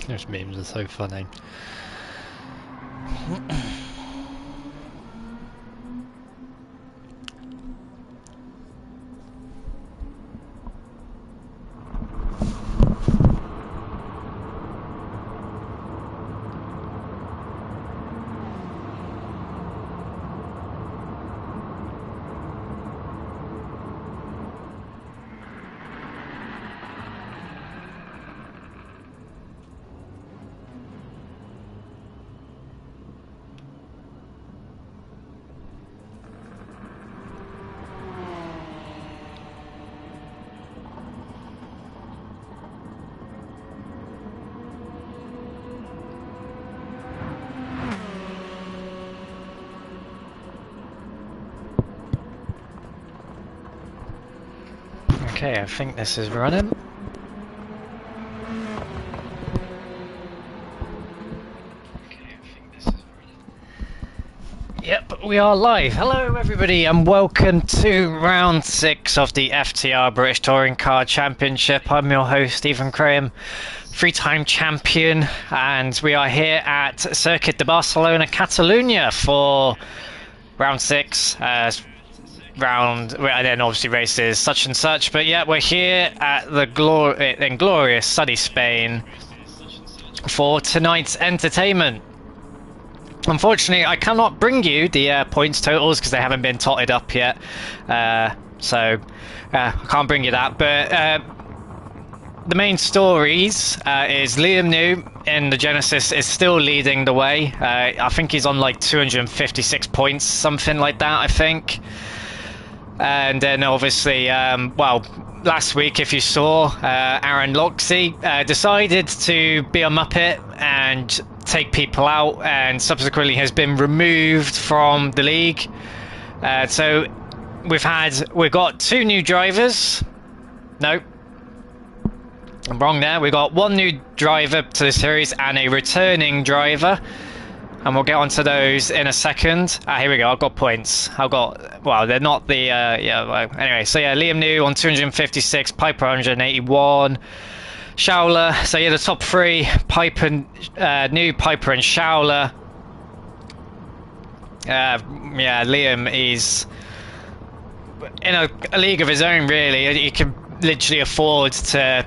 Those memes are so funny. Okay, I think this is running. Yep, we are live. Hello everybody and welcome to round 6 of the FTR British Touring Car Championship. I'm your host Stephen Graham, three-time champion, and we are here at Circuit de Barcelona, Catalunya for round 6. And then obviously races such and such, but yeah, we're here at the glorious sunny Spain for tonight's entertainment. Unfortunately, I cannot bring you the points totals because they haven't been totted up yet, so I can't bring you that, but the main stories is Liam New in the Genesis is still leading the way. I think he's on like 256 points, something like that, I think. And then obviously, well, last week, if you saw, Aaron Loxley decided to be a Muppet and take people out, and subsequently has been removed from the league. So we've got two new drivers. No, I'm wrong there. We've got one new driver to the series and a returning driver. And we'll get onto those in a second. Here we go, I've got points. Well, they're not the, anyway, so yeah, Liam New on 256, Piper 181, Schauler, so yeah, the top three, Piper, New, Piper and Schauler. Yeah, Liam is in a league of his own, really. He can literally afford to,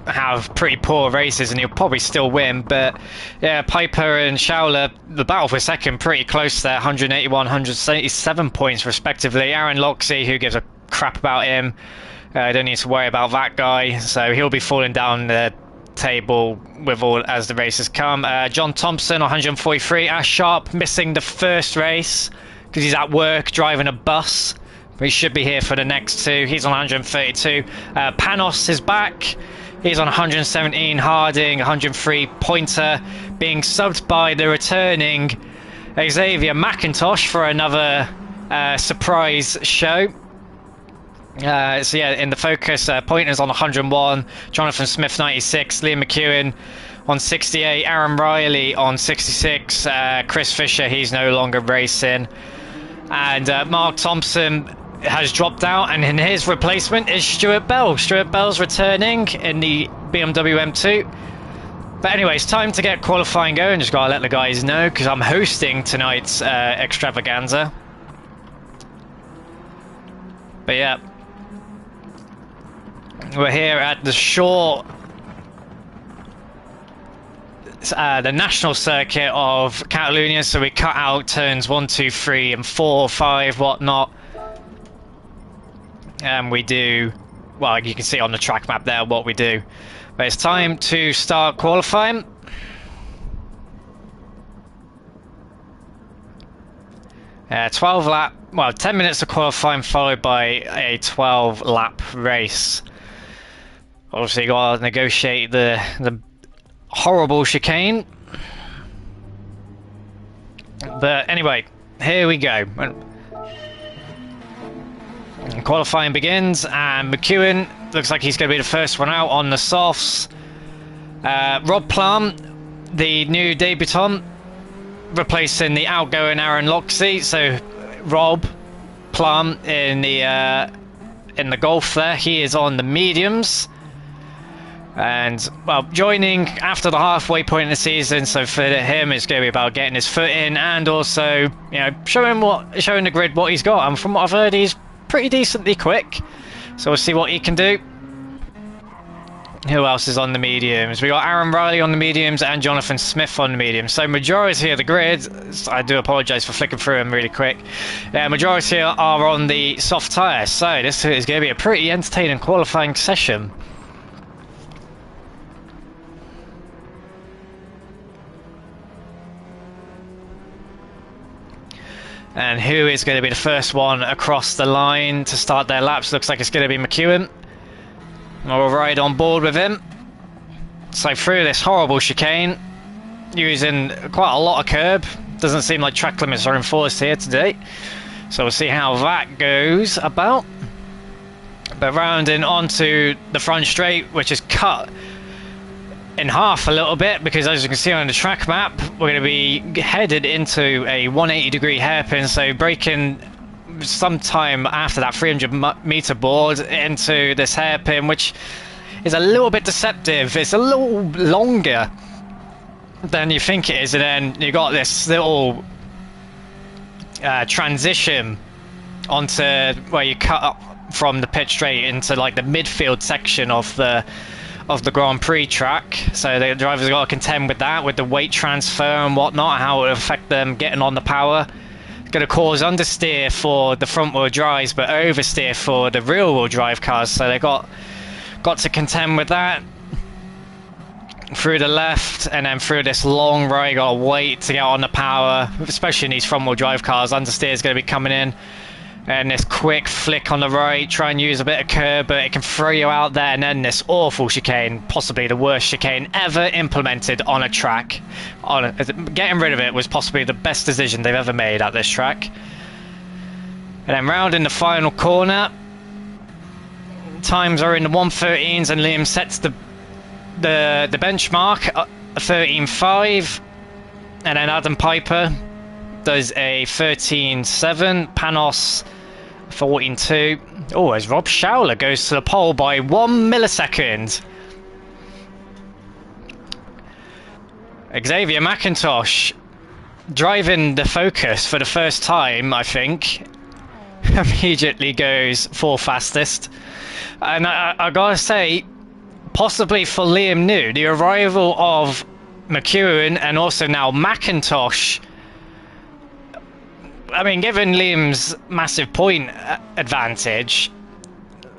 have pretty poor races and he'll probably still win. But yeah, Piper and Schauler, the battle for second, pretty close there, 181, 177 points respectively. Aaron Loxley, who gives a crap about him, I don't need to worry about that guy, so he'll be falling down the table with all as the races come. John Thompson 143, Ash Sharp missing the first race because he's at work driving a bus. He should be here for the next two. He's on 132. Panos is back. He's on 117. Harding, 103. Pointer being subbed by the returning Xavier McIntosh for another surprise show. So yeah, in the focus, Pointer's on 101. Jonathan Smith, 96. Liam McEwen on 68. Aaron Riley on 66. Chris Fisher, he's no longer racing. And Mark Thompson has dropped out, and in his replacement is Stuart Bell. Stuart Bell's returning in the BMW M2. But anyway, it's time to get qualifying going. Just gotta let the guys know because I'm hosting tonight's extravaganza. But yeah, we're here at the short, the national circuit of Catalunya. So we cut out turns 1, 2, 3, and 4, 5, whatnot. And we do, well, you can see on the track map there what we do. But it's time to start qualifying. Well, 10 minutes of qualifying followed by a 12 lap race. Obviously you gotta negotiate the horrible chicane. But anyway, here we go. Qualifying begins, and McEwen looks like he's going to be the first one out on the softs. Rob Plum, the new debutant, replacing the outgoing Aaron Loxley. So Rob Plum in the Golf there, he is on the mediums. And, well, joining after the halfway point in the season, so for him it's going to be about getting his foot in and also, you know, showing the grid what he's got. And from what I've heard, he's pretty decently quick. So we'll see what he can do. Who else is on the mediums? We got Aaron Riley on the mediums and Jonathan Smith on the mediums. So majority of the grid, I do apologise for flicking through them really quick. Majority are on the soft tyres. So this is going to be a pretty entertaining qualifying session. And who is going to be the first one across the line to start their laps? Looks like it's going to be McEwen. We'll ride on board with him. So through this horrible chicane, using quite a lot of curb. Doesn't seem like track limits are enforced here today. So we'll see how that goes about. But rounding onto the front straight, which is cut in half a little bit, because as you can see on the track map, we're going to be headed into a 180-degree hairpin, so braking sometime after that 300-meter board into this hairpin, which is a little bit deceptive. It's a little longer than you think it is, and then you got this little transition onto where you cut up from the pit straight into like the midfield section of the Grand Prix track. So the drivers got to contend with that, with the weight transfer and whatnot, how it will affect them getting on the power. Going to cause understeer for the front wheel drives, but oversteer for the rear wheel drive cars. So they got to contend with that through the left, and then through this long right. Got to wait to get on the power, especially in these front wheel drive cars. Understeer is going to be coming in, and this quick flick on the right. Try and use a bit of curb, but it can throw you out there. And then this awful chicane, possibly the worst chicane ever implemented on a track. Getting rid of it was possibly the best decision they've ever made at this track. And then round in the final corner, times are in the 1:13s, and Liam sets the benchmark at 13.5, and then Adam Piper does a 13.7, Panos 14.2. Oh, as Rob Schauler goes to the pole by 1 millisecond. Xavier McIntosh driving the Focus for the first time, I think, immediately goes 4th fastest. And I gotta say, possibly for Liam New, the arrival of McEwen and also now McIntosh, I mean, given Liam's massive point advantage,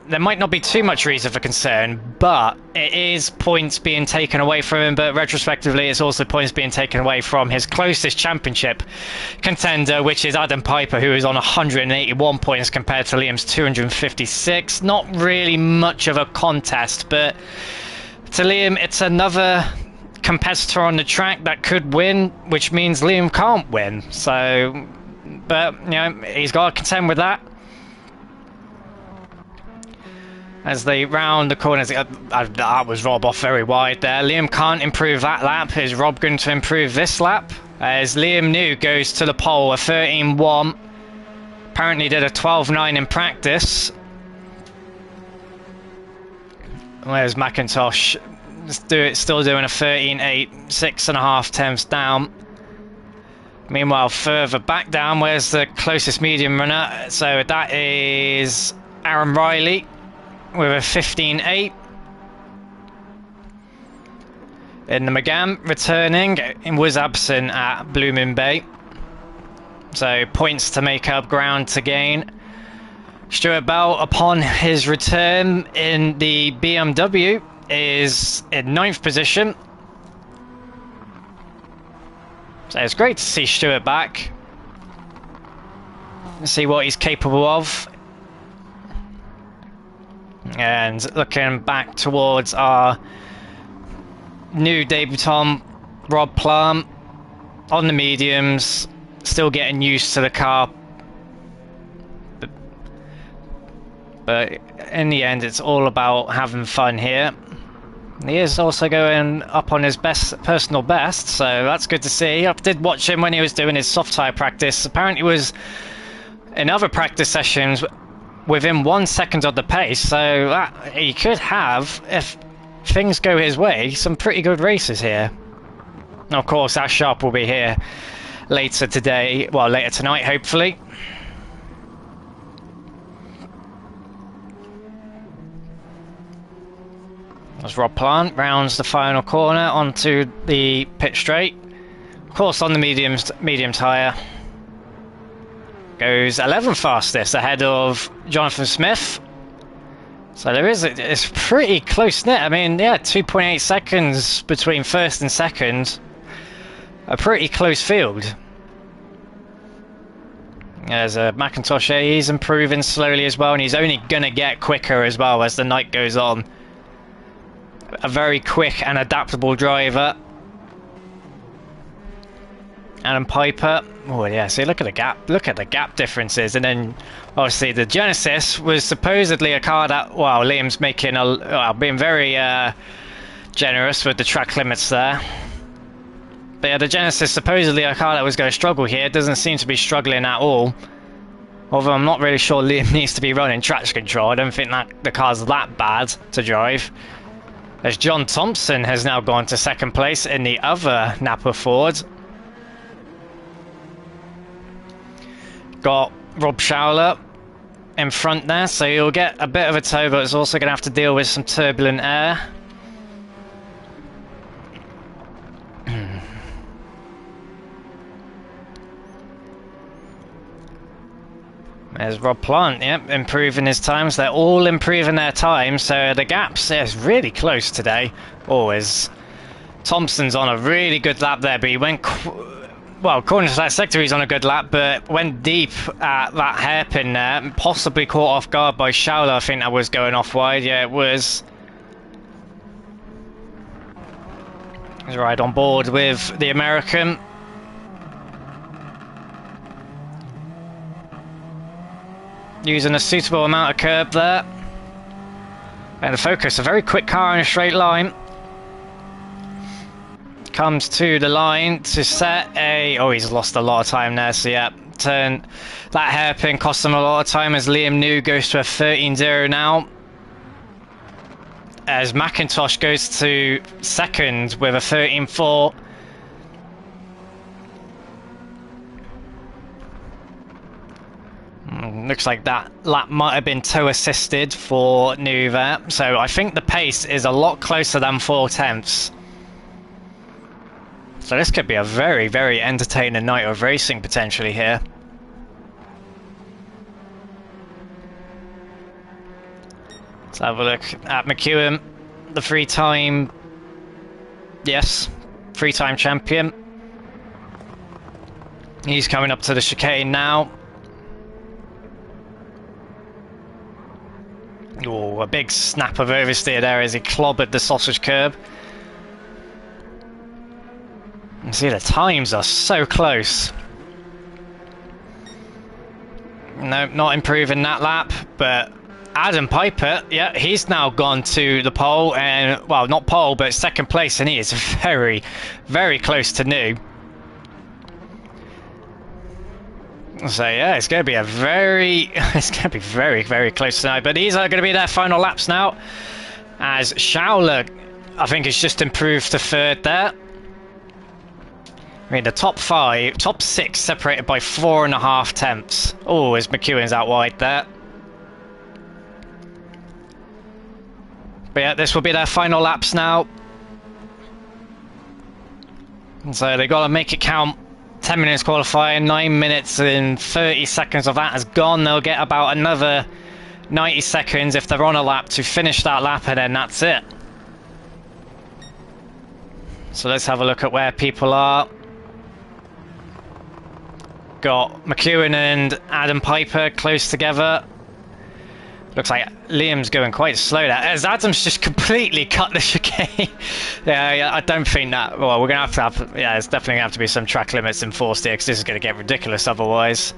there might not be too much reason for concern, but it is points being taken away from him. But retrospectively, it's also points being taken away from his closest championship contender, which is Adam Piper, who is on 181 points compared to Liam's 256. Not really much of a contest, but to Liam, it's another competitor on the track that could win, which means Liam can't win. So, but you know, he's got to contend with that. As they round the corners, that was Rob off very wide there. Liam can't improve that lap. Is Rob going to improve this lap? As Liam New goes to the pole, a 13.1. Apparently did a 12.9 in practice. Whereas McIntosh still doing a 13.8, 6.5 temps down. Meanwhile, further back down, where's the closest medium runner? So that is Aaron Riley with a 15.8. In the McGann returning, and was absent at Blue Bay. So points to make up, ground to gain. Stuart Bell, upon his return in the BMW, is in 9th position. So it's great to see Stuart back. See what he's capable of. And looking back towards our new debutant, Rob Plum, on the mediums, still getting used to the car. But in the end, it's all about having fun here. He is also going up on his personal best, so that's good to see. I did watch him when he was doing his soft tyre practice. Apparently, he was in other practice sessions within 1 second of the pace, so that he could have, if things go his way, some pretty good races here. Of course, Ash Sharp will be here later today, well, later tonight, hopefully. As Rob Plant rounds the final corner onto the pit straight. Of course, on the medium tyre. Goes 11th fastest ahead of Jonathan Smith. So there is, it's pretty close knit. I mean, yeah, 2.8 seconds between first and second. A pretty close field. There's a McIntosh here, he's improving slowly as well, and he's only going to get quicker as well as the night goes on. A very quick and adaptable driver. Adam Piper. Oh yeah, see, look at the gap. Look at the gap differences. And then obviously the Genesis was supposedly a car that, well, Liam's making being very generous with the track limits there. But yeah, the Genesis supposedly a car that was going to struggle here. Doesn't seem to be struggling at all. Although I'm not really sure Liam needs to be running traction control. I don't think that the car's that bad to drive. As John Thompson has now gone to second place in the other Napa Ford. Got Rob Schauler in front there, so you'll get a bit of a tow, but it's also going to have to deal with some turbulent air. There's Rob Plant, yep, improving his times. They're all improving their times, so the gaps is really close today. Always. Thompson's on a really good lap there, but he went, well, according to that sector, he's on a good lap, but went deep at that hairpin there, possibly caught off guard by Schauler. I think that was going off wide. Yeah, it was. He's right on board with the American. Using a suitable amount of curb there. And the Focus, a very quick car in a straight line. Comes to the line to set a... Oh, he's lost a lot of time there, so yeah. Turn that hairpin cost him a lot of time as Liam New goes to a 13-0 now. As McIntosh goes to second with a 13-4. Looks like that lap might have been tow assisted for New there. So I think the pace is a lot closer than 4/10. So this could be a very, very entertaining night of racing potentially here. Let's have a look at McEwen, the three-time champion. He's coming up to the chicane now. Oh, a big snap of oversteer there as he clobbered the sausage curb. You see, the times are so close. No, not improving that lap, but Adam Piper, yeah, he's now gone to the pole, and, well, not pole, but second place, and he is very, very close to New. So yeah, it's going to be a very, very, very close tonight. But these are going to be their final laps now, as Schauler, I think, has just improved to third there. I mean, the top six separated by 4.5 tenths. Oh, as McEwen's out wide there. But yeah, this will be their final laps now. And so they've got to make it count. 10 minutes qualifying, 9 minutes and 30 seconds of that has gone. They'll get about another 90 seconds if they're on a lap to finish that lap, and then that's it. So let's have a look at where people are. Got McEwen and Adam Piper close together. Looks like Liam's going quite slow there, as Adam's just completely cut the chicane. Yeah, I don't think that... Well, we're going to have... Yeah, there's definitely going to have to be some track limits enforced here, because this is going to get ridiculous otherwise.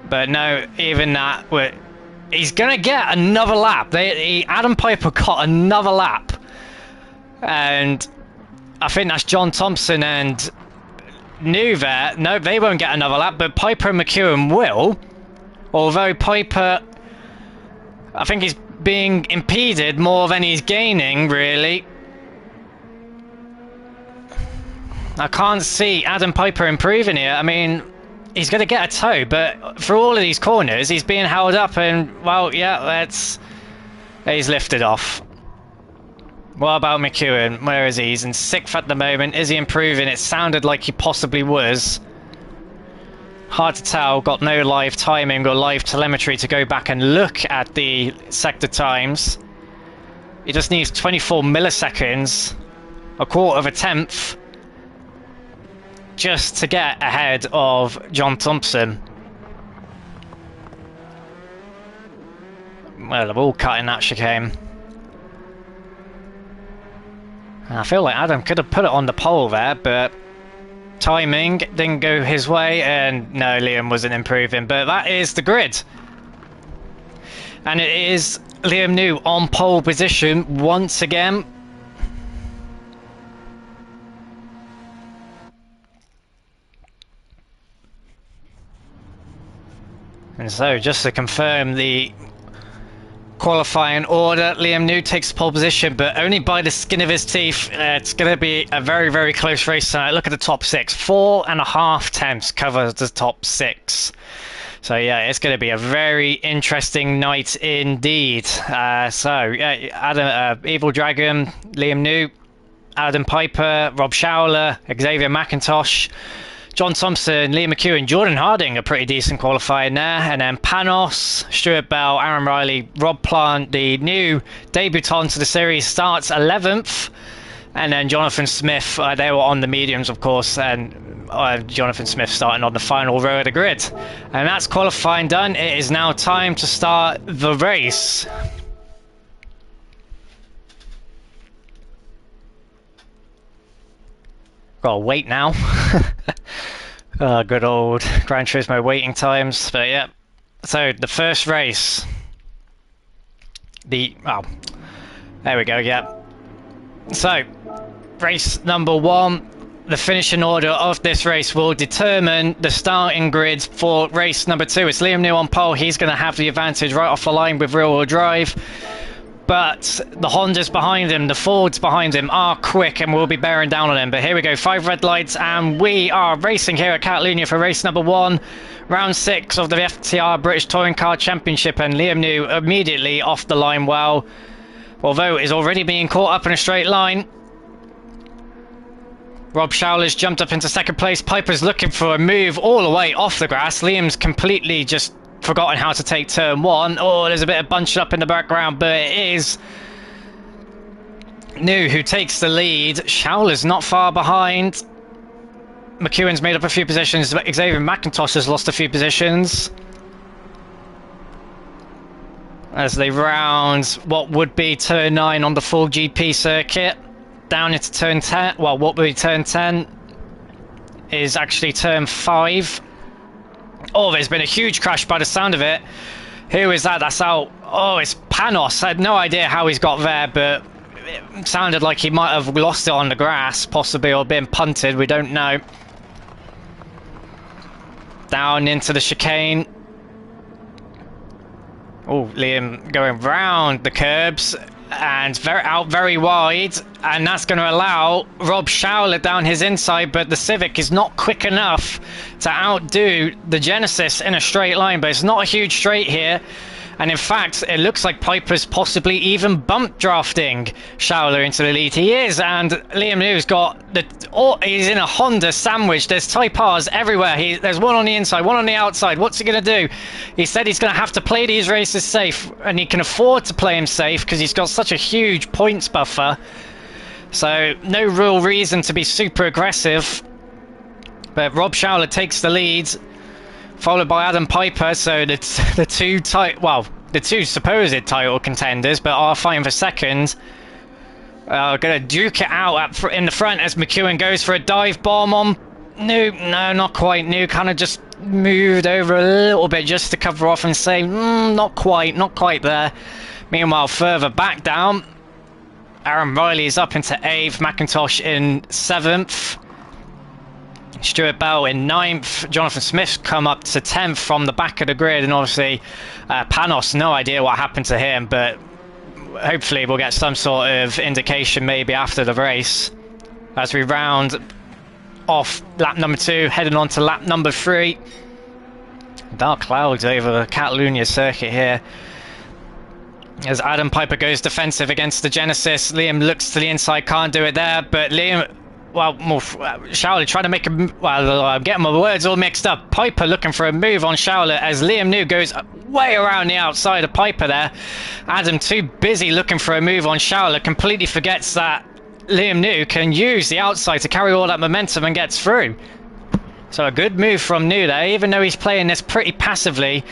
But no, even that... He's going to get another lap. Adam Piper got another lap. And I think that's John Thompson and New there. No, they won't get another lap, but Piper and McEwen will. Although Piper... I think he's being impeded more than he's gaining, really. I can't see Adam Piper improving here. I mean, he's going to get a toe, but for all of these corners, he's being held up and, well, yeah, he's lifted off. What about McEwen? Where is he? He's in 6th at the moment. Is he improving? It sounded like he possibly was. Hard to tell. Got no live timing or live telemetry to go back and look at the sector times. He just needs 24 milliseconds, a quarter of a tenth, just to get ahead of John Thompson. Well, they're all cutting that chicane. I feel like Adam could have put it on the pole there, but timing didn't go his way, and no, Liam wasn't improving. But that is the grid. And it is Liam New on pole position once again. And so, just to confirm the qualifying order, Liam New takes pole position, but only by the skin of his teeth. It's going to be a very, very close race tonight. Look at the top 6. 4.5 tenths covers the top 6. So, yeah, it's going to be a very interesting night indeed. Adam, Evil Dragon, Liam New, Adam Piper, Rob Schauler, Xavier McIntosh, John Thompson, Liam McEwen, Jordan Harding, a pretty decent qualifying there. And then Panos, Stuart Bell, Aaron Riley, Rob Plant, the new debutant to the series, starts 11th. And then Jonathan Smith, they were on the mediums, of course, and Jonathan Smith starting on the final row of the grid. And that's qualifying done. It is now time to start the race. Gotta wait now. Good old Gran Turismo waiting times. But yeah, so the first race, there we go. Yeah, so race number 1, the finishing order of this race will determine the starting grid for race number 2. It's Liam New on pole. He's going to have the advantage right off the line with rear-wheel drive. But the Hondas behind him, the Fords behind him are quick and will be bearing down on him. But here we go, 5 red lights, and we are racing here at Catalunya for race number 1, round 6 of the FTR British Touring Car Championship. And Liam New immediately off the line well, although is already being caught up in a straight line. Rob Schauler's jumped up into 2nd place. Piper's looking for a move all the way off the grass. Liam's completely just forgotten how to take turn 1. Oh, there's a bit of bunched up in the background, but it is New who takes the lead. Schauler's not far behind. McEwen's made up a few positions. Xavier McIntosh has lost a few positions as they round what would be turn 9 on the full GP circuit down into turn 10. Well, what would be turn 10 is actually turn 5. Oh, there's been a huge crash by the sound of it. Who is that? That's out. Oh, it's Panos. I had no idea how he's got there, but it sounded like he might have lost it on the grass, possibly, or been punted. We don't know. Down into the chicane. Oh, Liam going round the curbs and very wide, and that's going to allow Rob Schauler down his inside, but the Civic is not quick enough to outdo the Genesis in a straight line. But it's not a huge straight here, and in fact it looks like Piper's possibly even bump drafting Schauler into the lead. He is, and Liam New's got he's in a Honda sandwich. There's Type R's everywhere. There's one on the inside, one on the outside. What's he going to do? He said he's going to have to play these races safe, and he can afford to play them safe because he's got such a huge points buffer. So no real reason to be super aggressive. But Rob Schauler takes the lead, followed by Adam Piper. So the two supposed title contenders, but are fighting for second. Going to duke it out in the front as McEwen goes for a dive bomb on New. No, not quite. New kind of just moved over a little bit just to cover off and say, not quite there. Meanwhile, further back down, Aaron Riley is up into 8th, McIntosh in 7th. Stuart Bell in 9th. Jonathan Smith's come up to 10th from the back of the grid, and obviously Panos, no idea what happened to him, but hopefully we'll get some sort of indication maybe after the race as we round off lap number 2, heading on to lap number 3. Dark clouds over the Catalunya circuit here as Adam Piper goes defensive against the Genesis. Liam looks to the inside, can't do it there, but Liam, well, Schauler trying to make a, well, I'm getting my words all mixed up. Piper looking for a move on Schauler as Liam New goes way around the outside of Piper there. Adam too busy looking for a move on Schauler, completely forgets that Liam New can use the outside to carry all that momentum and gets through. So a good move from New there, even though he's playing this pretty passively,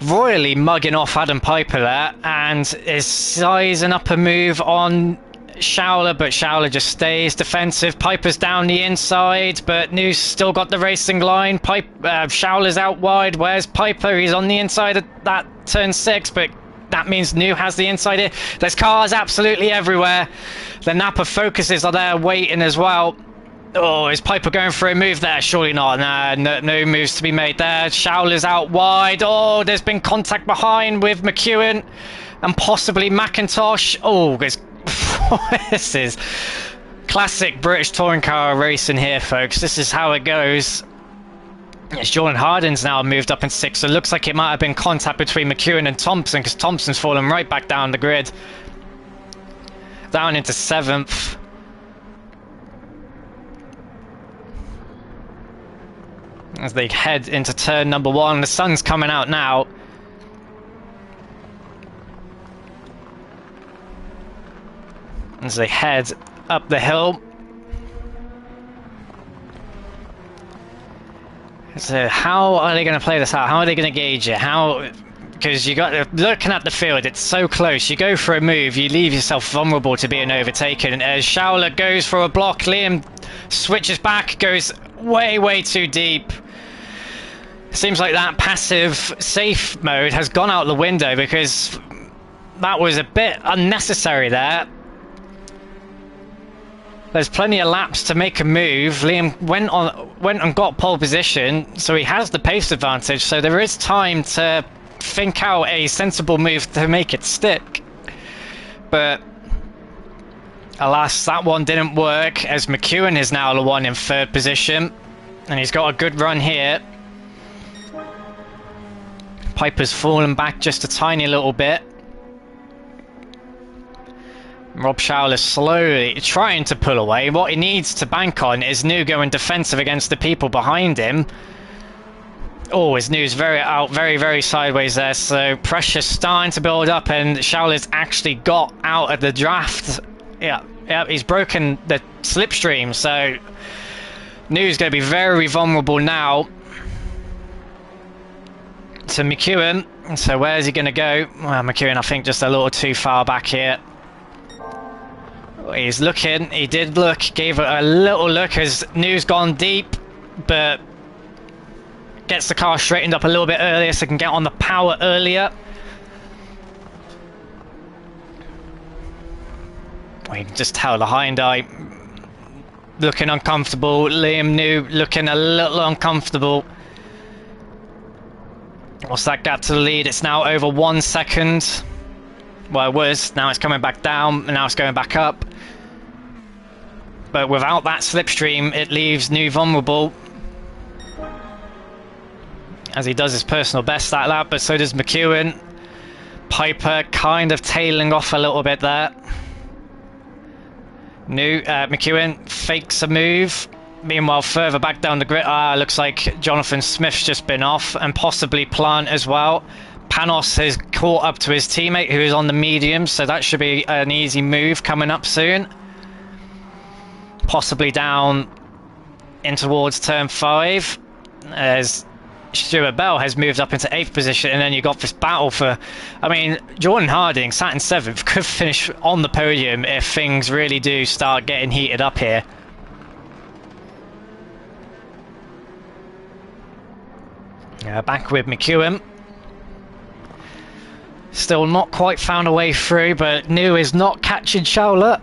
royally mugging off Adam Piper there, and is sizing up a move on Schauler, but Schauler just stays defensive. Piper's down the inside, but New's still got the racing line. Schauler's out wide. Where's Piper? He's on the inside of that turn 6, but that means New has the inside here. There's cars absolutely everywhere. The Napa Focuses are there waiting as well. Oh, is Piper going for a move there? Surely not. Nah, no moves to be made there. Schauler's out wide. Oh, there's been contact behind with McEwen and possibly McIntosh. Oh, this is classic British touring car racing here, folks. This is how it goes. Yes, Jordan Hardin's now moved up in 6th, so it looks like it might have been contact between McEwen and Thompson, because Thompson's fallen right back down the grid. Down into 7th. As they head into turn number 1, the sun's coming out now. As they head up the hill. So how are they going to play this out? How are they going to gauge it? Because you got looking at the field, it's so close. You go for a move, you leave yourself vulnerable to being overtaken. As Schauler goes for a block, Liam switches back, goes way too deep. Seems like that passive safe mode has gone out the window, because that was a bit unnecessary there. There's plenty of laps to make a move. Liam went and got pole position, so he has the pace advantage, so there is time to think out a sensible move to make it stick. But alas, that one didn't work, as McEwen is now the one in 3rd position, and he's got a good run here. Piper's fallen back just a tiny little bit. Rob Schauler slowly trying to pull away. What he needs to bank on is New going defensive against the people behind him. Oh, his New's very sideways there, so pressure's starting to build up, and Schauler's actually got out of the draft. Yeah, he's broken the slipstream, so New's going to be very vulnerable now to McEwen. So where's he going to go? Well, McEwen, I think, just a little too far back here. He's looking, he did look, gave it a little look as New's gone deep, but gets the car straightened up a little bit earlier so he can get on the power earlier. Well, you can just tell the Hyundai looking uncomfortable. Liam New looking a little uncomfortable. What's that gap to the lead? It's now over 1 second. Well, it was. Now it's coming back down, and now it's going back up. But without that slipstream, it leaves New vulnerable, as he does his personal best that lap, but so does McEwen. Piper kind of tailing off a little bit there. McEwen fakes a move. Meanwhile, further back down the grid, looks like Jonathan Smith's just been off, and possibly Plant as well. Panos has caught up to his teammate, who is on the medium, so that should be an easy move coming up soon. Possibly down in towards turn 5, as Stuart Bell has moved up into 8th position, and then you got this battle for, I mean, Jordan Harding sat in 7th, could finish on the podium if things really do start getting heated up here. Back with McEwen. Still not quite found a way through, but New is not catching Schauler.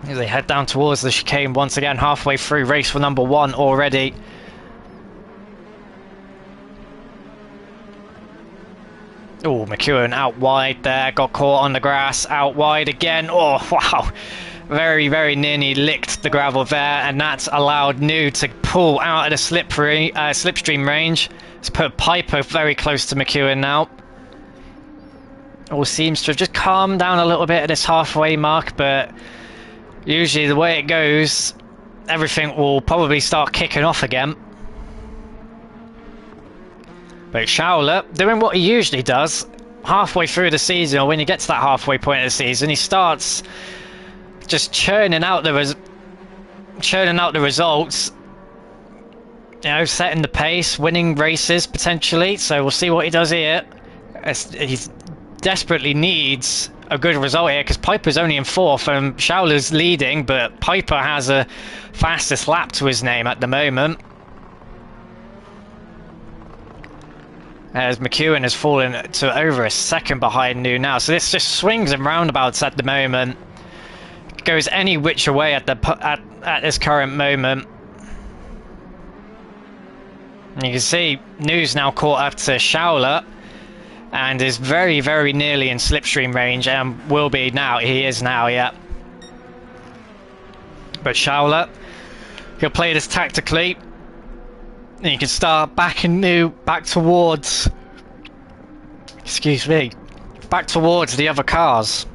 As they head down towards the chicane once again, halfway through race for number 1 already. Oh, McEwen out wide there, got caught on the grass, out wide again. Oh, wow. Very, very nearly licked the gravel there, and that's allowed New to pull out of the slipstream range. It's put Piper very close to McEwen now. All seems to have just calmed down a little bit at this halfway mark, but usually the way it goes, everything will probably start kicking off again. But Schauler, doing what he usually does, halfway through the season, or when he gets to that halfway point of the season, he starts just churning out the results. You know, setting the pace, winning races potentially. So we'll see what he does here. He desperately needs a good result here because Piper's only in 4th and Schauler's leading, but Piper has a fastest lap to his name at the moment. As McEwen has fallen to over a second behind New now. So this just swings and roundabouts at the moment. Goes any which way at this current moment. And you can see New's now caught up to Schauler and is very, very nearly in slipstream range and will be now. He is now, yeah. But Schauler, he'll play this tactically. And you can start backing New back towards, excuse me, back towards the other cars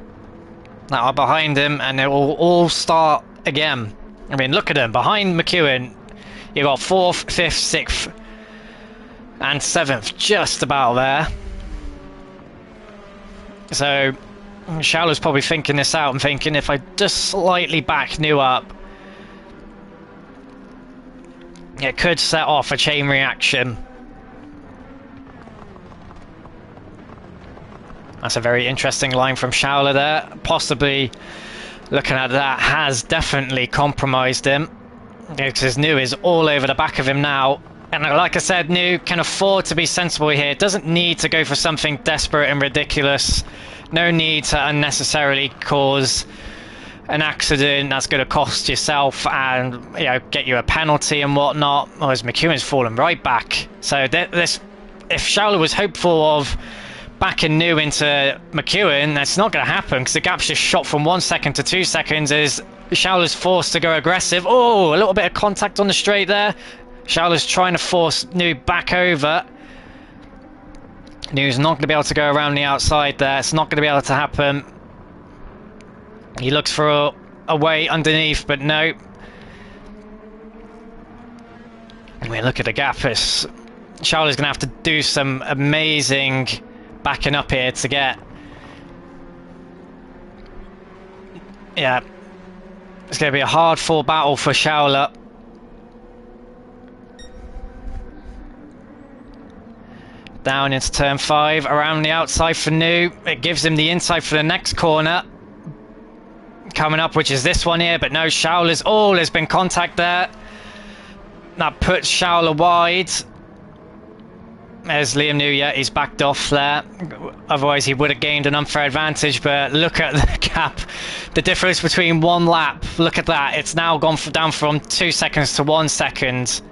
that are behind him, and it will all start again. I mean, look at them behind McEwen. You got 4th, 5th, 6th, and 7th, just about there. So Schauler's probably thinking this out and thinking, if I just slightly back New up, it could set off a chain reaction. That's a very interesting line from Schauler there. Possibly, looking at that, has definitely compromised him. Because New is all over the back of him now. And like I said, New can afford to be sensible here. Doesn't need to go for something desperate and ridiculous. No need to unnecessarily cause an accident that's going to cost yourself and, you know, get you a penalty and whatnot. Whereas McEwen's fallen right back. So this, if Schauler was hopeful of backing New into McEwen, that's not going to happen because the gap's just shot from 1 second to 2 seconds as Schauler's forced to go aggressive. Oh, a little bit of contact on the straight there. Schauler's trying to force New back over. New's not going to be able to go around the outside there. It's not going to be able to happen. He looks for a way underneath, but no. I mean, look at the gap. Schauler's going to have to do some amazing backing up here to get... Yeah. It's going to be a hard-fought battle for Schauler. Down into turn 5, around the outside for New. It gives him the inside for the next corner. Coming up, which is this one here, but no, Schauler's... Oh, there's been contact there. That puts Schauler wide. There's Liam New, yeah, he's backed off there. Otherwise, he would have gained an unfair advantage, but look at the gap. The difference between one lap, look at that. It's now gone down from 2 seconds to 1 second.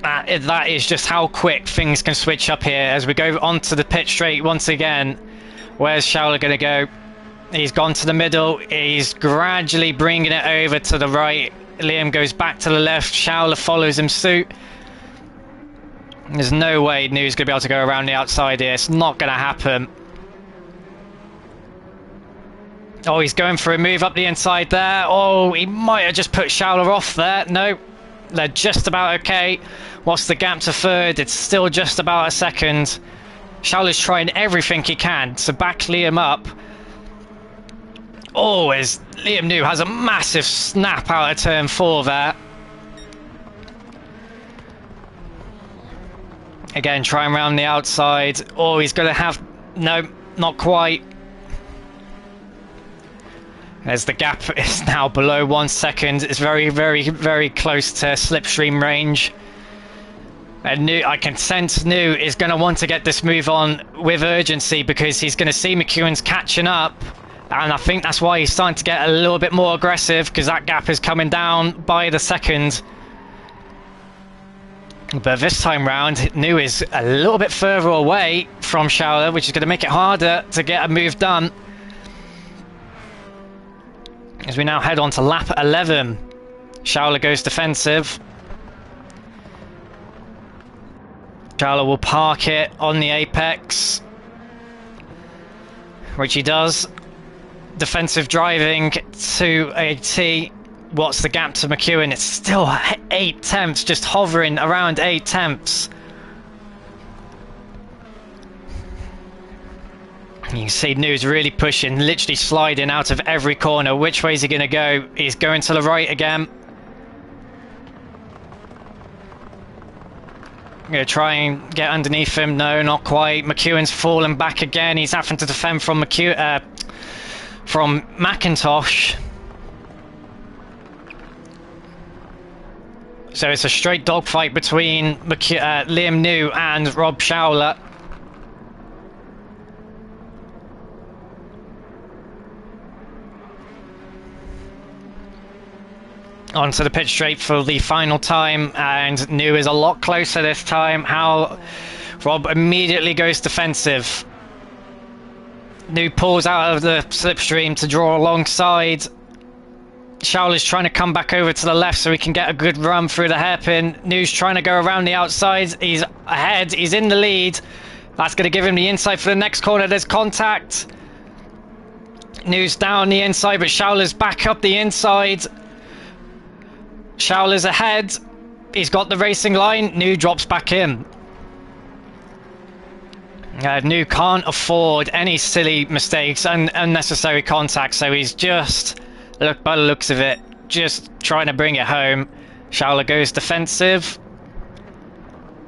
That is just how quick things can switch up here as we go onto the pit straight once again. Where's Schauler going to go? He's gone to the middle. He's gradually bringing it over to the right. Liam goes back to the left. Schauler follows him suit. There's no way New's going to be able to go around the outside here. It's not going to happen. Oh, he's going for a move up the inside there. Oh, he might have just put Schauler off there. No, they're just about okay. Whilst the gap to third, it's still just about a second. Schauler's trying everything he can to back Liam up. Oh, as Liam New has a massive snap out of turn 4 there. Again, trying around the outside. Oh, he's going to have... No, not quite. As the gap is now below 1 second. It's very, very, very close to slipstream range. And New, I can sense New is going to want to get this move on with urgency because he's going to see McEwen's catching up. And I think that's why he's starting to get a little bit more aggressive because that gap is coming down by the second. But this time round, New is a little bit further away from Shaola, which is going to make it harder to get a move done. As we now head on to lap 11. Shaola goes defensive. Shaola will park it on the apex, which he does. Defensive driving to a T. What's the gap to McEwen? It's still 8 tenths, just hovering around 8 tenths. You can see New's really pushing, literally sliding out of every corner. Which way is he going to go? He's going to the right again. I'm going to try and get underneath him. No, not quite. McEwen's fallen back again. He's having to defend from McIntosh. So it's a straight dogfight between Liam New and Rob Shaola. Onto the pit straight for the final time, and New is a lot closer this time. How Rob immediately goes defensive. New pulls out of the slipstream to draw alongside. Shaola's trying to come back over to the left so he can get a good run through the hairpin. New's trying to go around the outside. He's ahead. He's in the lead. That's going to give him the inside for the next corner. There's contact. New's down the inside, but Shaola's back up the inside. Shaola's ahead. He's got the racing line. New drops back in. New can't afford any silly mistakes and unnecessary contact, so he's just, look, by the looks of it, just trying to bring it home. Shaola goes defensive.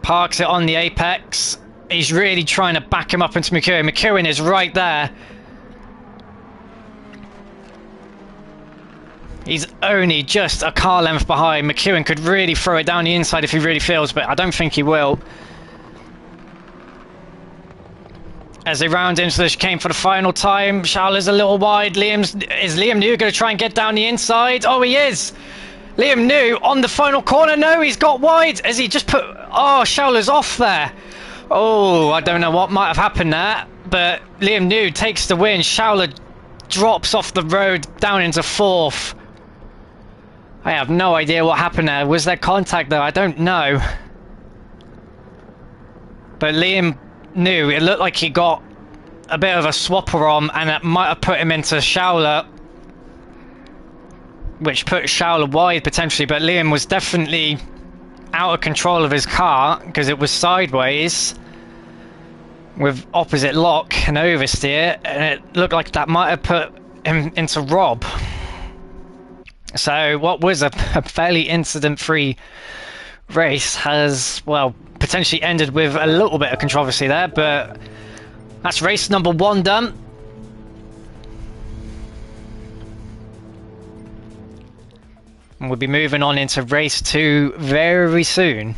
Parks it on the apex. He's really trying to back him up into McEwen. McEwen is right there. He's only just a car length behind. McEwen could really throw it down the inside if he really feels, but I don't think he will. As they round into the chicane for the final time, Shaola's a little wide. Is Liam New going to try and get down the inside? Oh, he is! Liam New on the final corner. No, he's got wide. As he just put... Oh, Shaola's off there. Oh, I don't know what might have happened there, but Liam New takes the win. Shaola drops off the road down into 4th. I have no idea what happened there. Was there contact though? I don't know. But Liam New, it looked like he got a bit of a swapper on, and that might have put him into Shaola, which put Shaola wide potentially, but Liam was definitely out of control of his car because it was sideways with opposite lock and oversteer, and it looked like that might have put him into Rob. So what was a fairly incident-free race has, well, potentially ended with a little bit of controversy there, but that's race number 1 done. And we'll be moving on into race 2 very soon.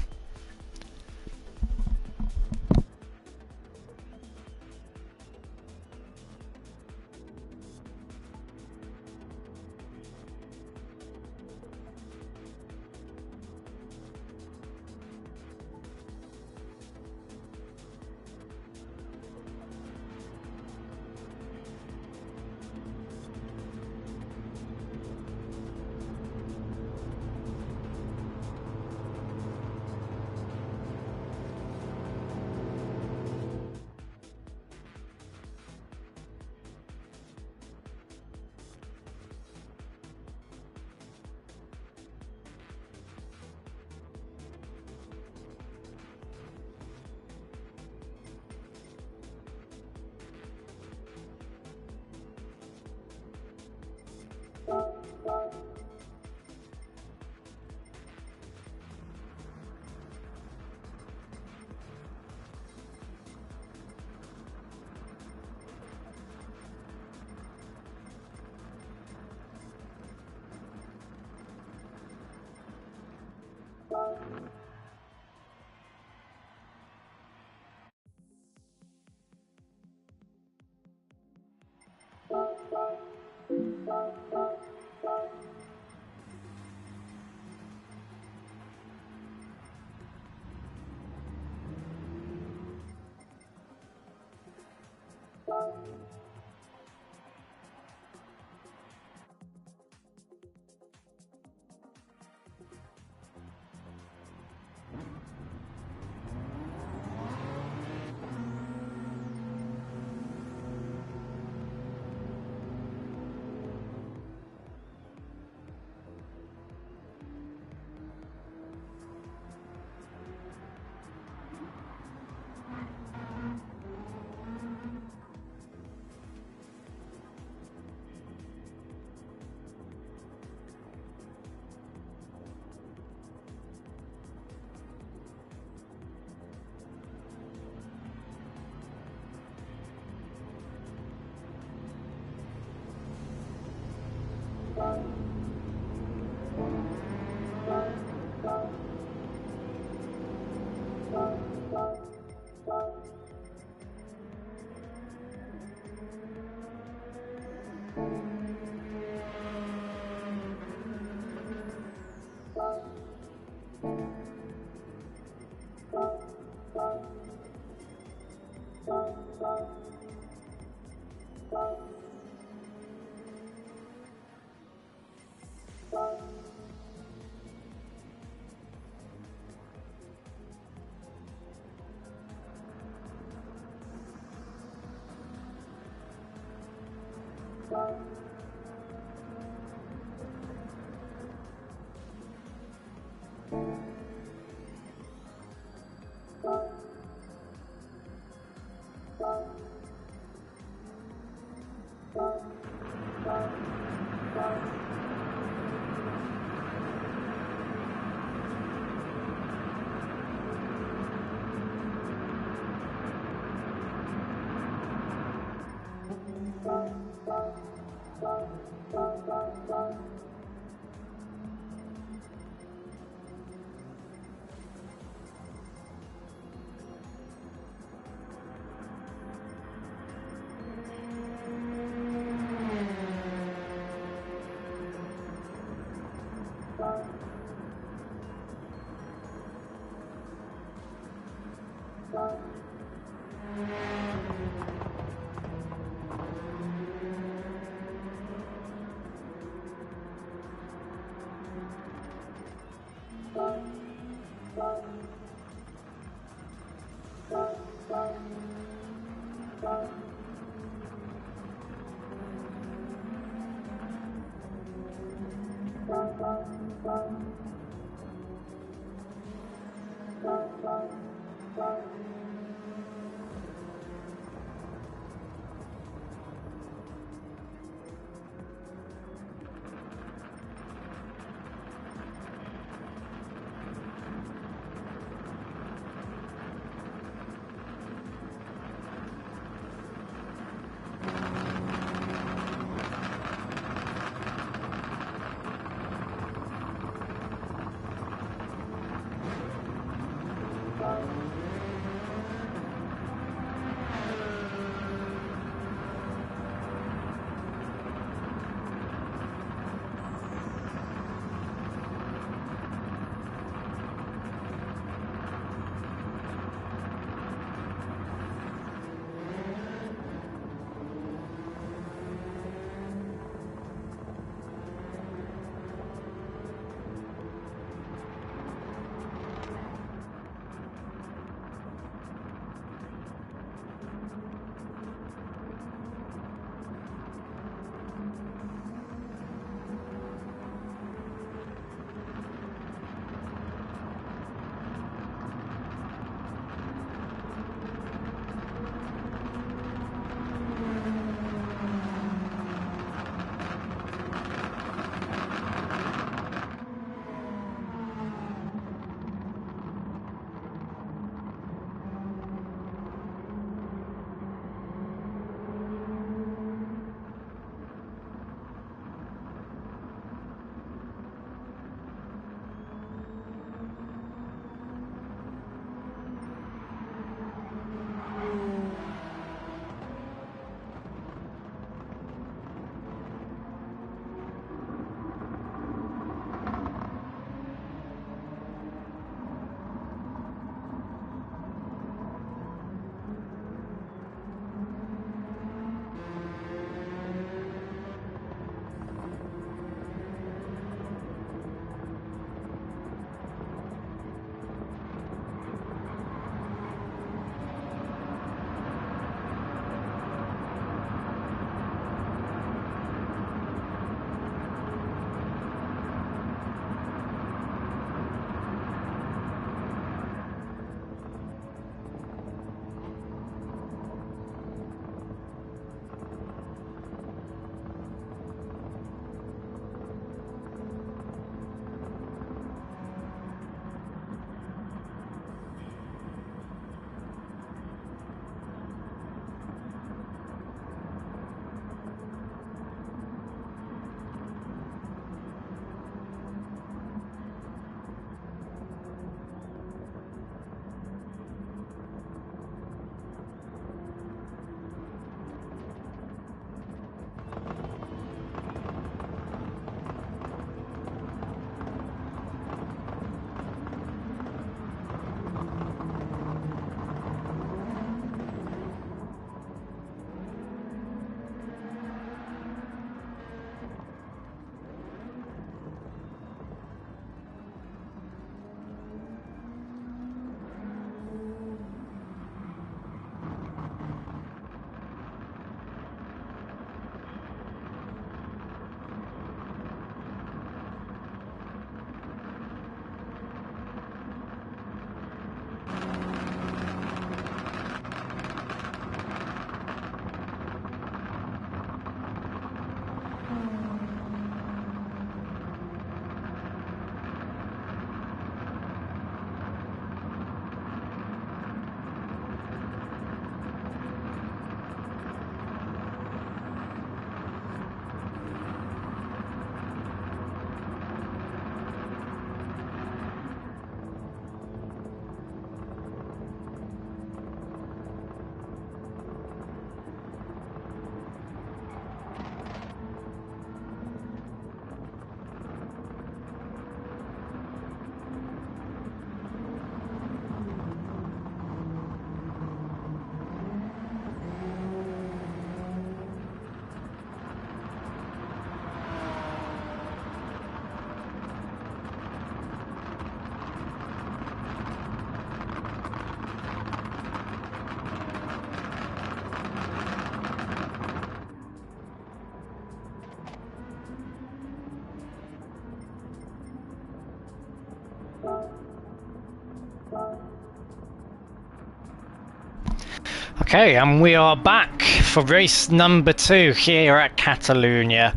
Okay, and we are back for race number 2 here at Catalunya.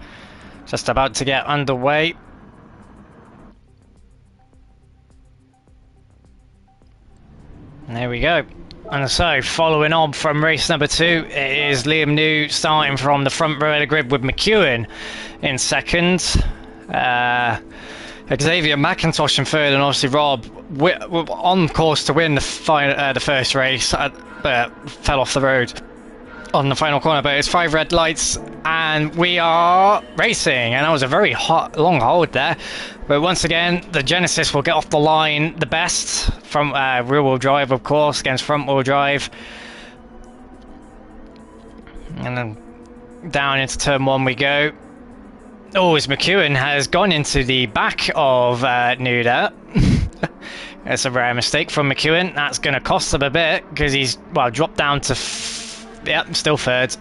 Just about to get underway. There we go. And so, following on from race number 2, it is Liam New starting from the front row of the grid with McEwen in second. Xavier McIntosh in third, and obviously Rob on course to win the first race, but fell off the road on the final corner. But it's 5 red lights, and we are racing, and that was a very long hold there. But once again, the Genesis will get off the line the best from rear-wheel drive, of course, against front-wheel drive. And then down into turn 1 we go. Oh, as McEwen has gone into the back of Nuda. It's a rare mistake from McEwen. That's going to cost him a bit because he's, well, dropped down to, still third.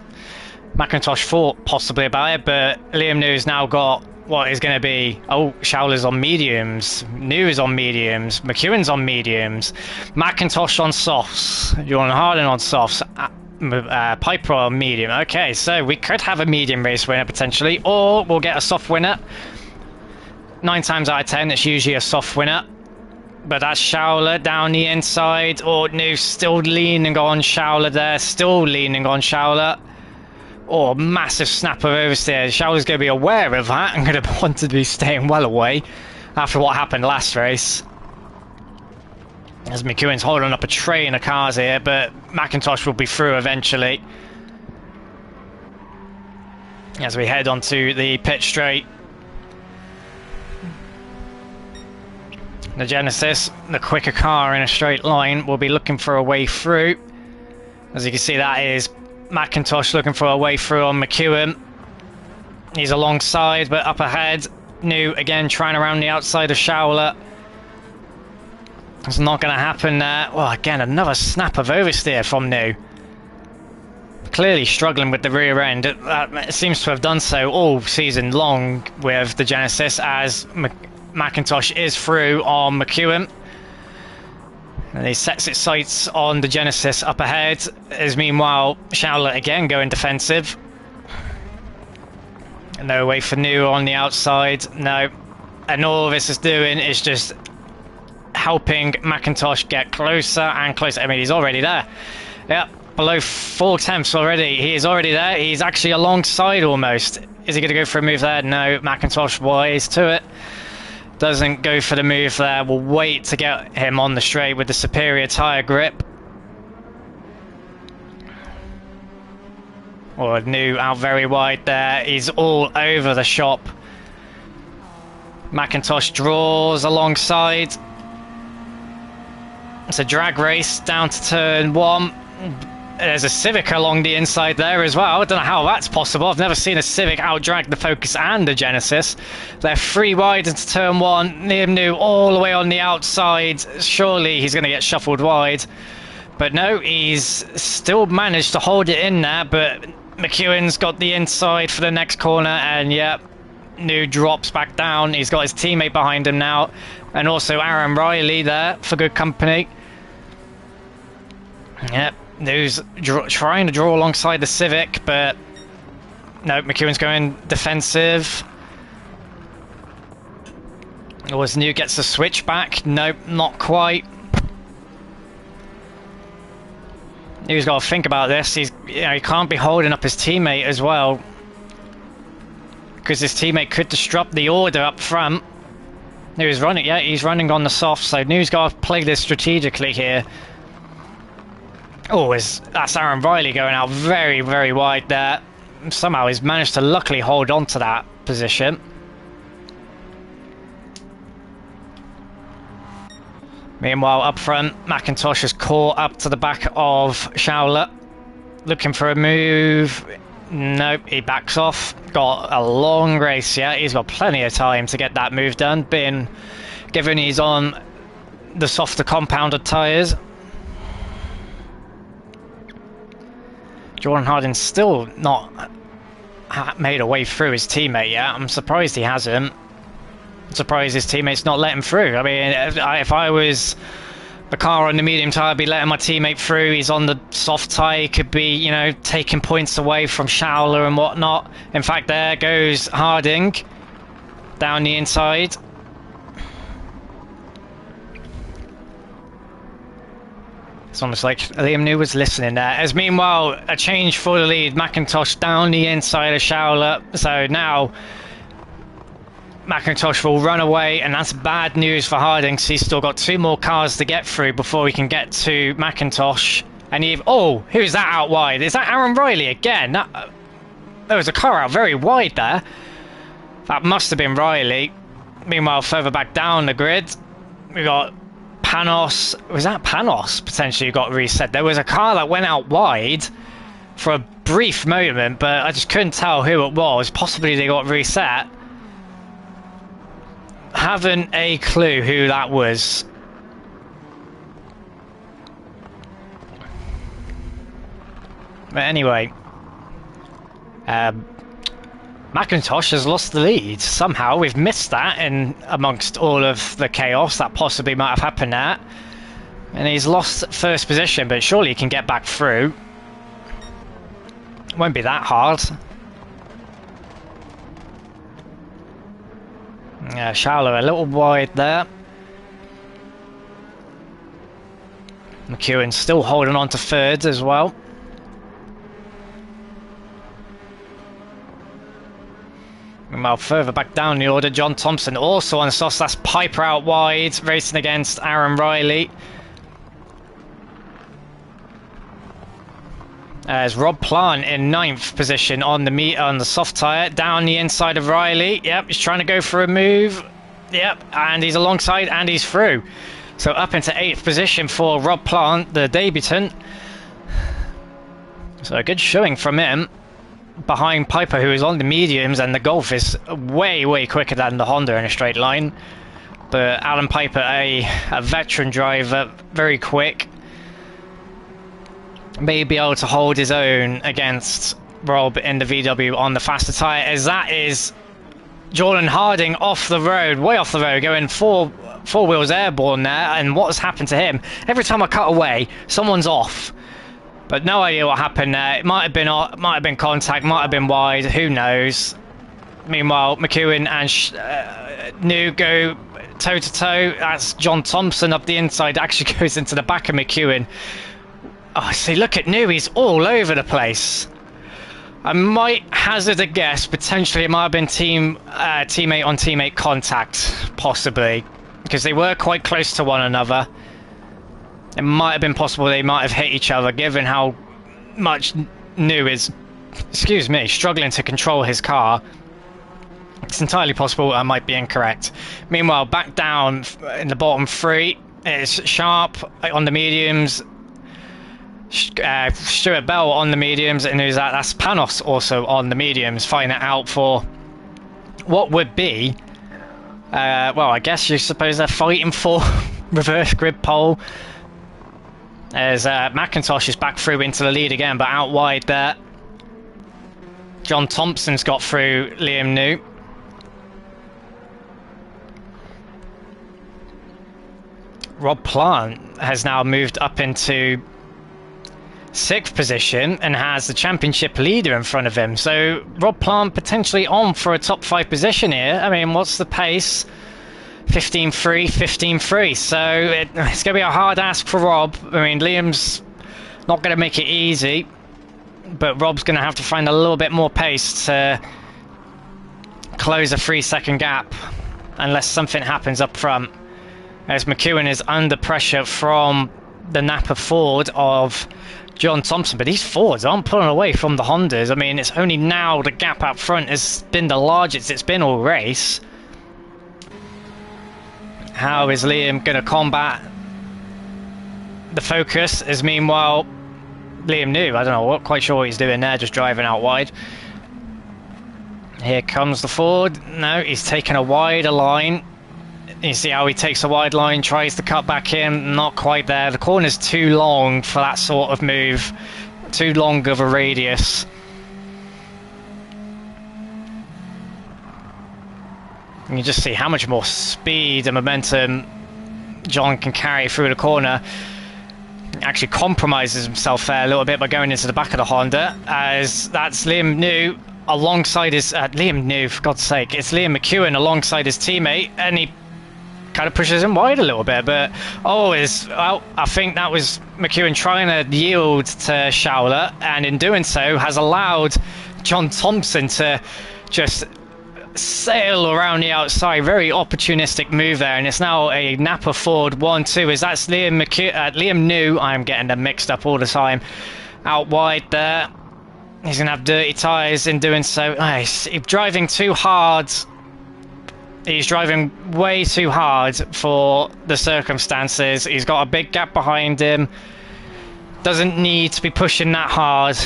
McIntosh thought possibly about it, but Liam New's now got what is going to be, Schauler's on mediums, New is on mediums, McEwen's on mediums, McIntosh on softs, Jordan Harding on softs, Piper on medium. Okay, so we could have a medium race winner potentially, or we'll get a soft winner. 9 times out of 10 it's usually a soft winner, but that's Schauler down the inside. Or New still leaning on Schauler there, still leaning on Schauler. Oh, massive snap of oversteer. Schauler's going to be aware of that and going to want to be staying well away after what happened last race. As McEwen's holding up a train of cars here, but McIntosh will be through eventually. As we head onto the pit straight. The Genesis, the quicker car in a straight line, will be looking for a way through. As you can see, that is McIntosh looking for a way through on McEwen. He's alongside, but up ahead. New again trying around the outside of Schauler. It's not going to happen there. Well, again, another snap of oversteer from New. Clearly struggling with the rear end. It seems to have done so all season long with the Genesis, as McIntosh is through on McEwen. And he sets its sights on the Genesis up ahead, as meanwhile Schauler again going defensive. No way for New on the outside, no. And all this is doing is just helping McIntosh get closer and closer. I mean, he's already there. Yep, below 4 tenths already. He is already there. He's actually alongside almost. Is he going to go for a move there? No, McIntosh wise to it. Doesn't go for the move there. We'll wait to get him on the straight with the superior tyre grip. Or New out very wide there. He's all over the shop. McIntosh draws alongside. It's a drag race down to turn 1. There's a Civic along the inside there as well. I don't know how that's possible. I've never seen a Civic out-drag the Focus and the Genesis. They're 3 wide into turn 1. Liam New all the way on the outside. Surely he's going to get shuffled wide. But no, he's still managed to hold it in there. But McEwen's got the inside for the next corner. And yeah, New drops back down. He's got his teammate behind him now. And also Aaron Riley there for good company. Yep. New's trying to draw alongside the Civic, but no, McEwen's going defensive. Or as New gets the switch back, nope, not quite. New's got to think about this. He can't be holding up his teammate as well, because his teammate could disrupt the order up front. New's running, yeah, he's running on the soft, so New's got to play this strategically here. Oh, that's Aaron Riley going out very, very wide there. Somehow he's managed to luckily hold on to that position. Meanwhile, up front, McIntosh is caught up to the back of Schauler. Looking for a move. Nope, he backs off. Got a long race, yeah. He's got plenty of time to get that move done, given he's on the softer compounded tyres. Jordan Harding's still not made a way through his teammate yet. I'm surprised he hasn't. I'm surprised his teammate's not let him through. I mean, if I was the car on the medium tyre be letting my teammate through. He's on the soft tyre. He could be, you know, taking points away from Schauler and whatnot. In fact, there goes Harding down the inside. It's almost like Liam New was listening there. As meanwhile, a change for the lead. McIntosh down the inside of Schauler. So now McIntosh will run away, and that's bad news for Harding. So he's still got 2 more cars to get through before we can get to McIntosh. And oh, who's that out wide? Is that Aaron Riley again? There was a car out very wide there. That must have been Riley. Meanwhile, further back down the grid, we got Panos. Was that Panos potentially got reset? There was a car that went out wide for a brief moment, but I just couldn't tell who it was. Possibly they got reset. Haven't a clue who that was. But anyway, McIntosh has lost the lead. Somehow we've missed that in amongst all of the chaos that possibly might have happened there. And he's lost first position, but surely he can get back through. Won't be that hard. Yeah, Schauler a little wide there. McEwen still holding on to third as well. Meanwhile, further back down the order, John Thompson also on the sauce. That's Piper out wide, racing against Aaron Riley. As Rob Plant in 9th position on the soft tyre, down the inside of Riley. Yep, he's trying to go for a move. Yep, and he's alongside and he's through. So up into 8th position for Rob Plant, the debutant. So a good showing from him. Behind Piper, who is on the mediums, and the Golf is way, way quicker than the Honda in a straight line. But Alan Piper, a veteran driver, very quick. May be able to hold his own against Rob in the VW on the faster tyre, as that is Jordan Harding off the road, way off the road, going four wheels airborne there. And what has happened to him? Every time I cut away, someone's off. But no idea what happened there. It might have been contact, might have been wide, who knows. Meanwhile, McEwen and New go toe to toe. That's John Thompson up the inside, actually goes into the back of McEwen. Oh, see, look at New, he's all over the place. I might hazard a guess, potentially it might have been teammate on teammate contact, possibly, because they were quite close to one another. It might have been possible they might have hit each other, given how much New is, excuse me, struggling to control his car. It's entirely possible I might be incorrect. Meanwhile, back down in the bottom 3, it's Sharp on the mediums, Stuart Bell on the mediums, and who's that? That's Panos also on the mediums, fighting it out for what would be, well, I guess you suppose they're fighting for reverse grid pole. As McIntosh is back through into the lead again, but out wide there. John Thompson's got through Liam New. Rob Plant has now moved up into 6th position and has the championship leader in front of him. So Rob Plant potentially on for a top 5 position here. I mean, what's the pace? 15-3, 15-3. So it's going to be a hard ask for Rob. I mean, Liam's not going to make it easy, but Rob's going to have to find a little bit more pace to close a 3-second gap, unless something happens up front. As McEwen is under pressure from the Napa Ford of John Thompson, but these Fords aren't pulling away from the Hondas. I mean, it's only now the gap up front has been the largest it's been all race. How is Liam going to combat the Focus? As meanwhile, Liam New, I don't know, quite sure what he's doing there, just driving out wide. Here comes the Ford. No, he's taking a wider line. You see how he takes a wide line, tries to cut back in, not quite there. The corner's too long for that sort of move, too long of a radius. You just see how much more speed and momentum John can carry through the corner. Actually compromises himself there a little bit by going into the back of the Honda, as that's Liam New alongside his Liam New, for God's sake, it's Liam McEwen alongside his teammate, and he kind of pushes him wide a little bit. But I think that was McEwen trying to yield to Schauler, and in doing so has allowed John Thompson to just sail around the outside. Very opportunistic move there, and it's now a Napa Ford 1-2, as that's Liam New, I'm getting them mixed up all the time, out wide there. He's gonna have dirty tyres in doing so. He's driving too hard. He's driving way too hard for the circumstances. He's got a big gap behind him, doesn't need to be pushing that hard.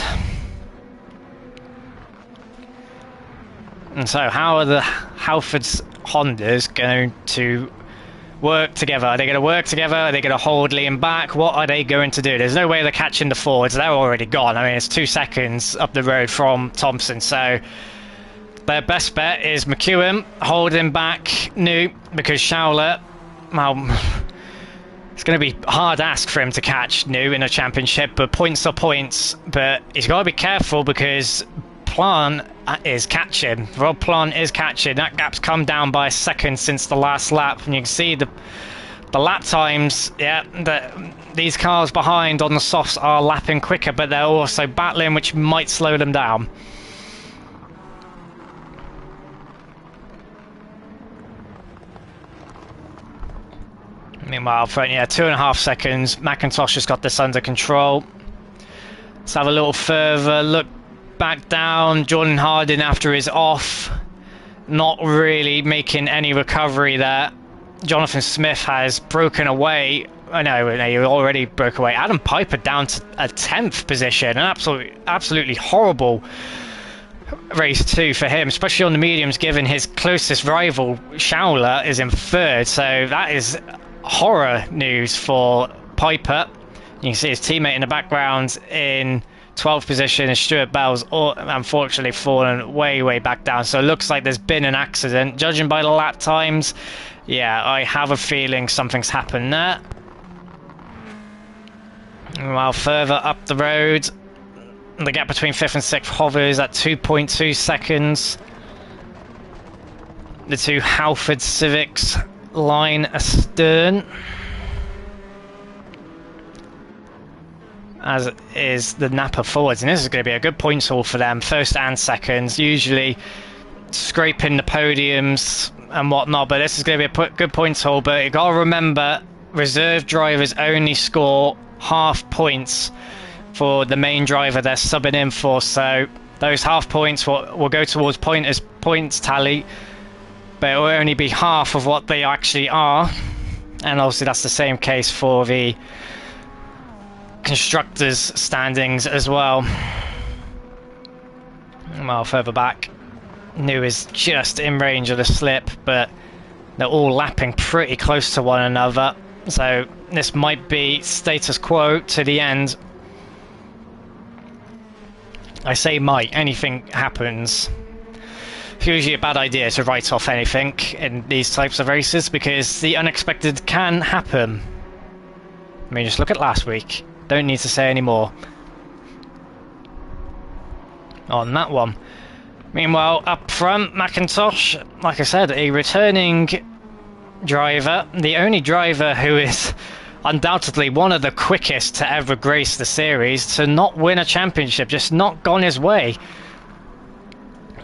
And so how are the Halfords Hondas going to work together? Are they going to work together? Are they going to hold Liam back? What are they going to do? There's no way they're catching the Fords. They're already gone. I mean, it's 2 seconds up the road from Thompson. So their best bet is McEwen holding back New, because Schauler, well, it's going to be hard ask for him to catch New in a championship, but points are points. But he's got to be careful, because Plant is catching. Rob Plant is catching. That gap's come down by a second since the last lap, and you can see the lap times. Yeah, these cars behind on the softs are lapping quicker, but they're also battling, which might slow them down. Meanwhile, for 2.5 seconds, McIntosh has got this under control. Let's have a little further look back down. Jordan Harding, after his off, not really making any recovery there. Jonathan Smith has broken away. Oh no, he already broke away. Adam Piper down to a 10th position. An absolutely horrible race 2 for him, especially on the mediums, given his closest rival Schauler is in 3rd. So that is horror news for Piper. You can see his teammate in the background in 12th position, is Stuart Bell's unfortunately fallen way back down. So it looks like there's been an accident. Judging by the lap times, yeah, I have a feeling something's happened there. While further up the road, the gap between 5th and 6th hovers at 2.2 seconds. The two Halford Civics line astern, as is the Napa Fords, and this is going to be a good points haul for them, 1st and 2nds, usually scraping the podiums and whatnot, but this is going to be a good points haul. But you got to remember, reserve drivers only score half points for the main driver they're subbing in for, so those half points will go towards points tally, but it will only be half of what they actually are. And obviously that's the same case for the constructors standings as well. Well, further back, New is just in range of the slip, but they're all lapping pretty close to one another, so this might be status quo to the end. I say might, anything happens. It's usually a bad idea to write off anything in these types of races, because the unexpected can happen. I mean, just look at last week. Don't need to say any more on that one. Meanwhile, up front, McIntosh, like I said, a returning driver, the only driver who is undoubtedly one of the quickest to ever grace the series to not win a championship, just not gone his way.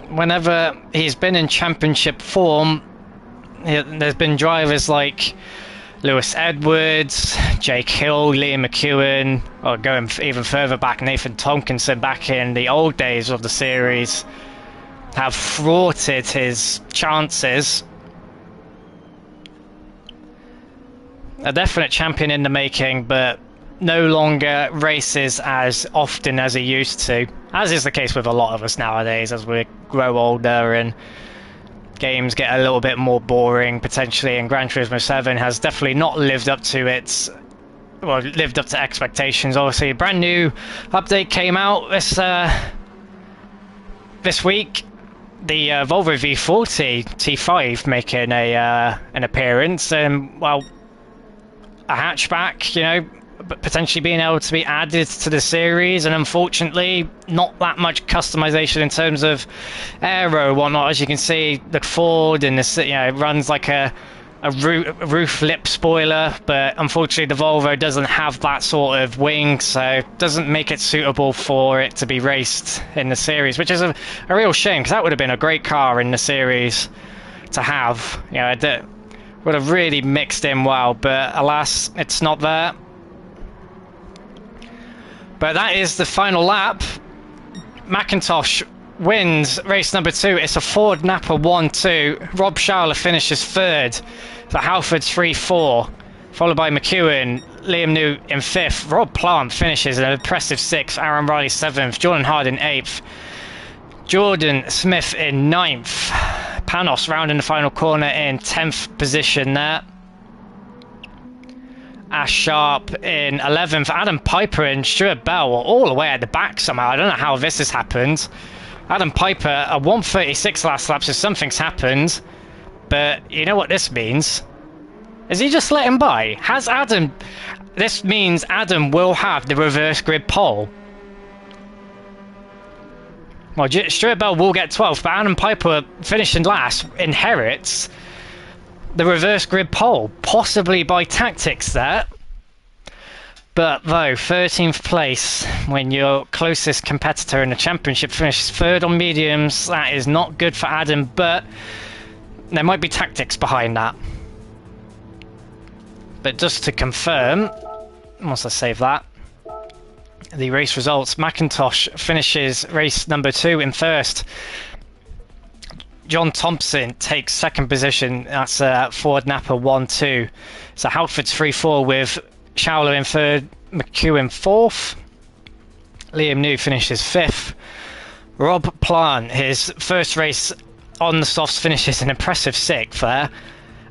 Whenever he's been in championship form, there's been drivers like Lewis Edwards, Jake Hill, Liam McEwen, or going even further back, Nathan Tomkinson back in the old days of the series, have thwarted his chances. A definite champion in the making, but no longer races as often as he used to, as is the case with a lot of us nowadays as we grow older and games get a little bit more boring potentially, and Gran Turismo 7 has definitely not lived up to expectations. Obviously a brand new update came out this week, the Volvo V40 T5 making an appearance, and well, a hatchback, you know, potentially being able to be added to the series, and unfortunately not that much customization in terms of aero and whatnot. As you can see, the Ford in this, you know, it runs like a roof lip spoiler, but unfortunately the Volvo doesn't have that sort of wing, so it doesn't make it suitable for it to be raced in the series, which is a real shame, because that would have been a great car in the series to have. You know, it would have really mixed in well, but alas, it's not there. But that is the final lap. McIntosh wins race number 2. It's a Ford Napa 1-2. Rob Schauer finishes 3rd. So Halford's 3-4. Followed by McEwen, Liam New in 5th. Rob Plant finishes an impressive 6th. Aaron Riley 7th. Jordan Harding 8th. Jordan Smith in 9th. Panos rounding the final corner in 10th position there. Ash Sharp in 11th. Adam Piper and Stuart Bell were all the way at the back somehow. I don't know how this has happened. Adam Piper, a 1:36 last lap, so something's happened. But you know what this means? Is he just let him by? Has Adam... This means Adam will have the reverse grid pole. Well, Stuart Bell will get 12th, but Adam Piper finishing last inherits the reverse grid pole, possibly by tactics there. But though 13th place when your closest competitor in the championship finishes 3rd on mediums, that is not good for Adam, but there might be tactics behind that. But just to confirm, once I save that, the race results: McIntosh finishes race number 2 in 1st. John Thompson takes 2nd position. That's Ford Napa 1-2. So Halford's 3-4 with Schauer in 3rd, McEwen 4th. Liam New finishes 5th. Rob Plant, his first race on the softs, finishes an impressive 6th there.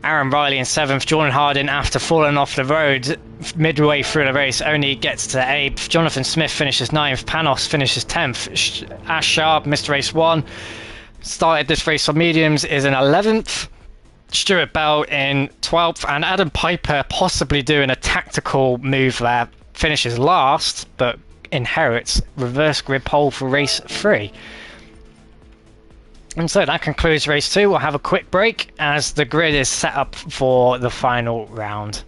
Aaron Riley in 7th. Jordan Harding, after falling off the road midway through the race, only gets to 8th. Jonathan Smith finishes 9th. Panos finishes 10th. Ash Sharp missed race 1. Started this race on mediums, is in 11th. Stuart Bell in 12th, and Adam Piper possibly doing a tactical move there, finishes last, but inherits reverse grid pole for race 3. And so that concludes race 2. We'll have a quick break as the grid is set up for the final round.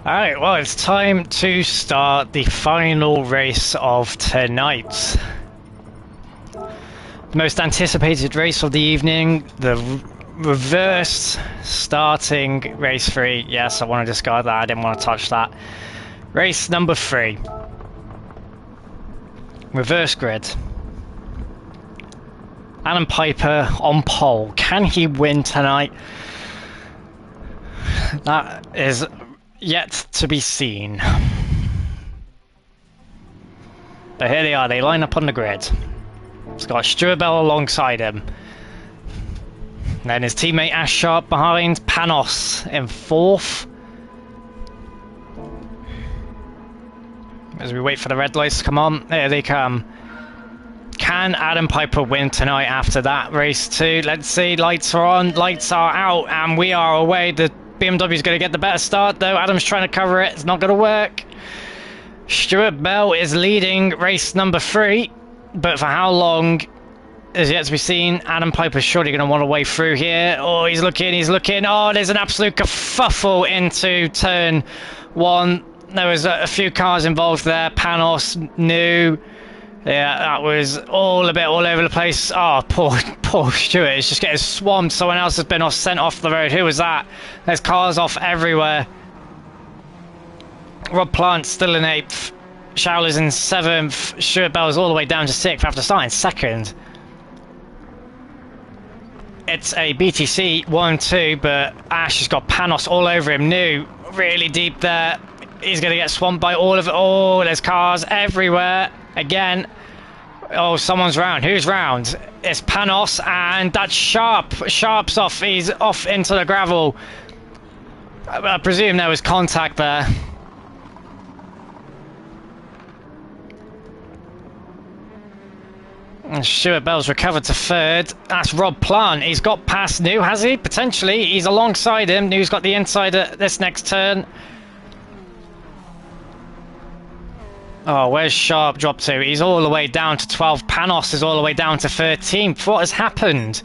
Alright, well, it's time to start the final race of tonight. The most anticipated race of the evening, the reverse starting race 3. Yes, I want to discard that, I didn't want to touch that. Race number 3. Reverse grid. Adam Piper on pole. Can he win tonight? That is yet to be seen. But here they are, they line up on the grid. He's got Stuart Bell alongside him. And then his teammate Ash Sharp behind, Panos in 4th. As we wait for the red lights to come on, there they come. Can Adam Piper win tonight after that race 2? Let's see, lights are on, lights are out, and we are away. The BMW is going to get the better start though. Adam's trying to cover it, it's not going to work. Stuart Bell is leading race number 3, but for how long is yet to be seen. Adam Piper's surely going to want to way through here. Oh, he's looking. Oh, there's an absolute kerfuffle into turn 1. There was a few cars involved there. Panos, New. Yeah, that was all a bit all over the place. Oh, poor Stuart is just getting swamped. Someone else has been sent off the road. Who was that? There's cars off everywhere. Rob Plant still in 8th. Showler's in 7th. Stuart Bell's all the way down to 6th after starting 2nd. It's a BTC 1-2, but Ash has got Panos all over him. New, really deep there. He's going to get swamped by all of it. Oh, there's cars everywhere. Again. Oh, someone's round. Who's round? It's Panos, and that's Sharp. Sharp's off. He's off into the gravel. I presume there was contact there. And Stuart Bell's recovered to 3rd. That's Rob Plant. He's got past New, has he? Potentially. He's alongside him. New's got the inside at this next turn. Oh, where's Sharp dropped to? He's all the way down to 12. Panos is all the way down to 13th. What has happened?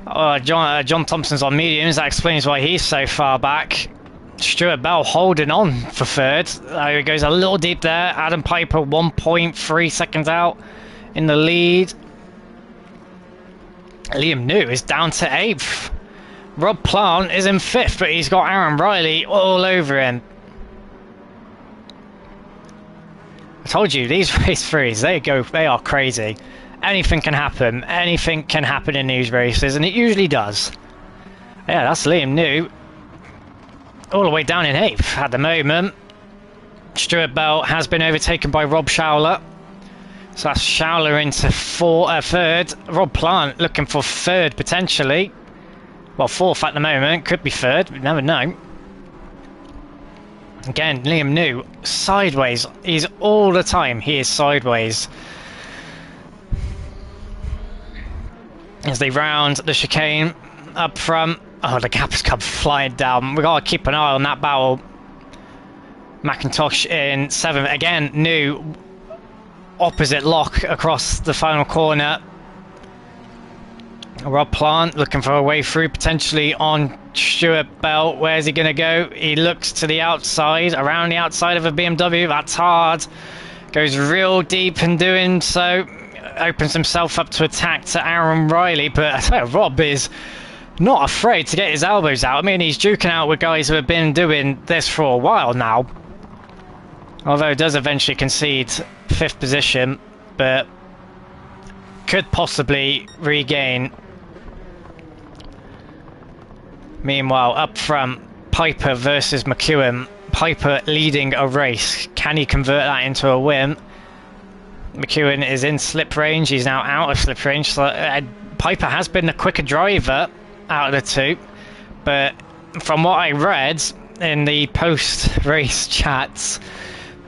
Oh, John Thompson's on mediums. That explains why he's so far back. Stuart Bell holding on for 3rd. He goes a little deep there. Adam Piper 1.3 seconds out in the lead. Liam New is down to 8th. Rob Plant is in 5th, but he's got Aaron Riley all over him. I told you, these race 3s, they are crazy. Anything can happen. Anything can happen in these races, and it usually does. Yeah, that's Liam New. All the way down in 8th at the moment. Stuart Bell has been overtaken by Rob Showler. So that's Showler into 3rd. Rob Plant looking for 3rd potentially. Well, 4th at the moment. Could be 3rd. We never know. Again, Liam New, sideways. He's all the time. He is sideways. As they round the chicane up front. Oh, the gap has come flying down. We've got to keep an eye on that barrel. McIntosh in 7th. Again, New, opposite lock across the final corner. Rob Plant looking for a way through potentially on Stuart Bell. Where's he going to go? He looks to the outside, around the outside of a BMW. That's hard. Goes real deep in doing so. Opens himself up to attack to Aaron Riley. But I tell you, Rob is not afraid to get his elbows out. I mean, he's duking out with guys who have been doing this for a while now. Although he does eventually concede 5th position, but could possibly regain. Meanwhile, up front, Piper versus McEwen. Piper leading a race. Can he convert that into a win? McEwen is in slip range. He's now out of slip range. So, Piper has been the quicker driver out of the 2. But from what I read in the post-race chats,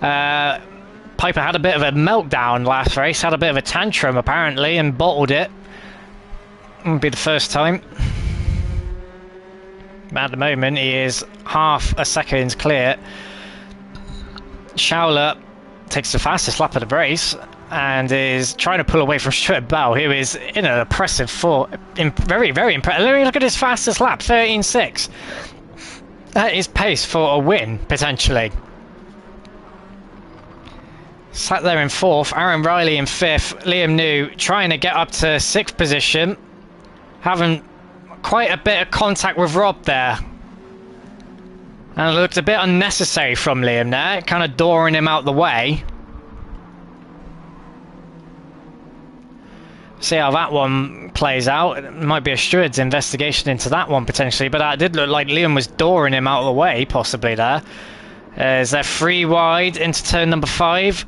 Piper had a bit of a meltdown last race. Had a bit of a tantrum, apparently, and bottled it. Wouldn't be the first time. At the moment, he is half a second clear. Showler takes the fastest lap of the race and is trying to pull away from Stuart Bell, who is in an impressive very, very impressive. Look at his fastest lap, 13.6. That is pace for a win, potentially. Sat there in 4th, Aaron Riley in 5th, Liam New trying to get up to 6th position. Having quite a bit of contact with Rob there. And it looked a bit unnecessary from Liam there, kind of dooring him out the way. See how that one plays out. It might be a steward's investigation into that one potentially, but that did look like Liam was dooring him out of the way, possibly there. Is there 3 wide into turn number 5?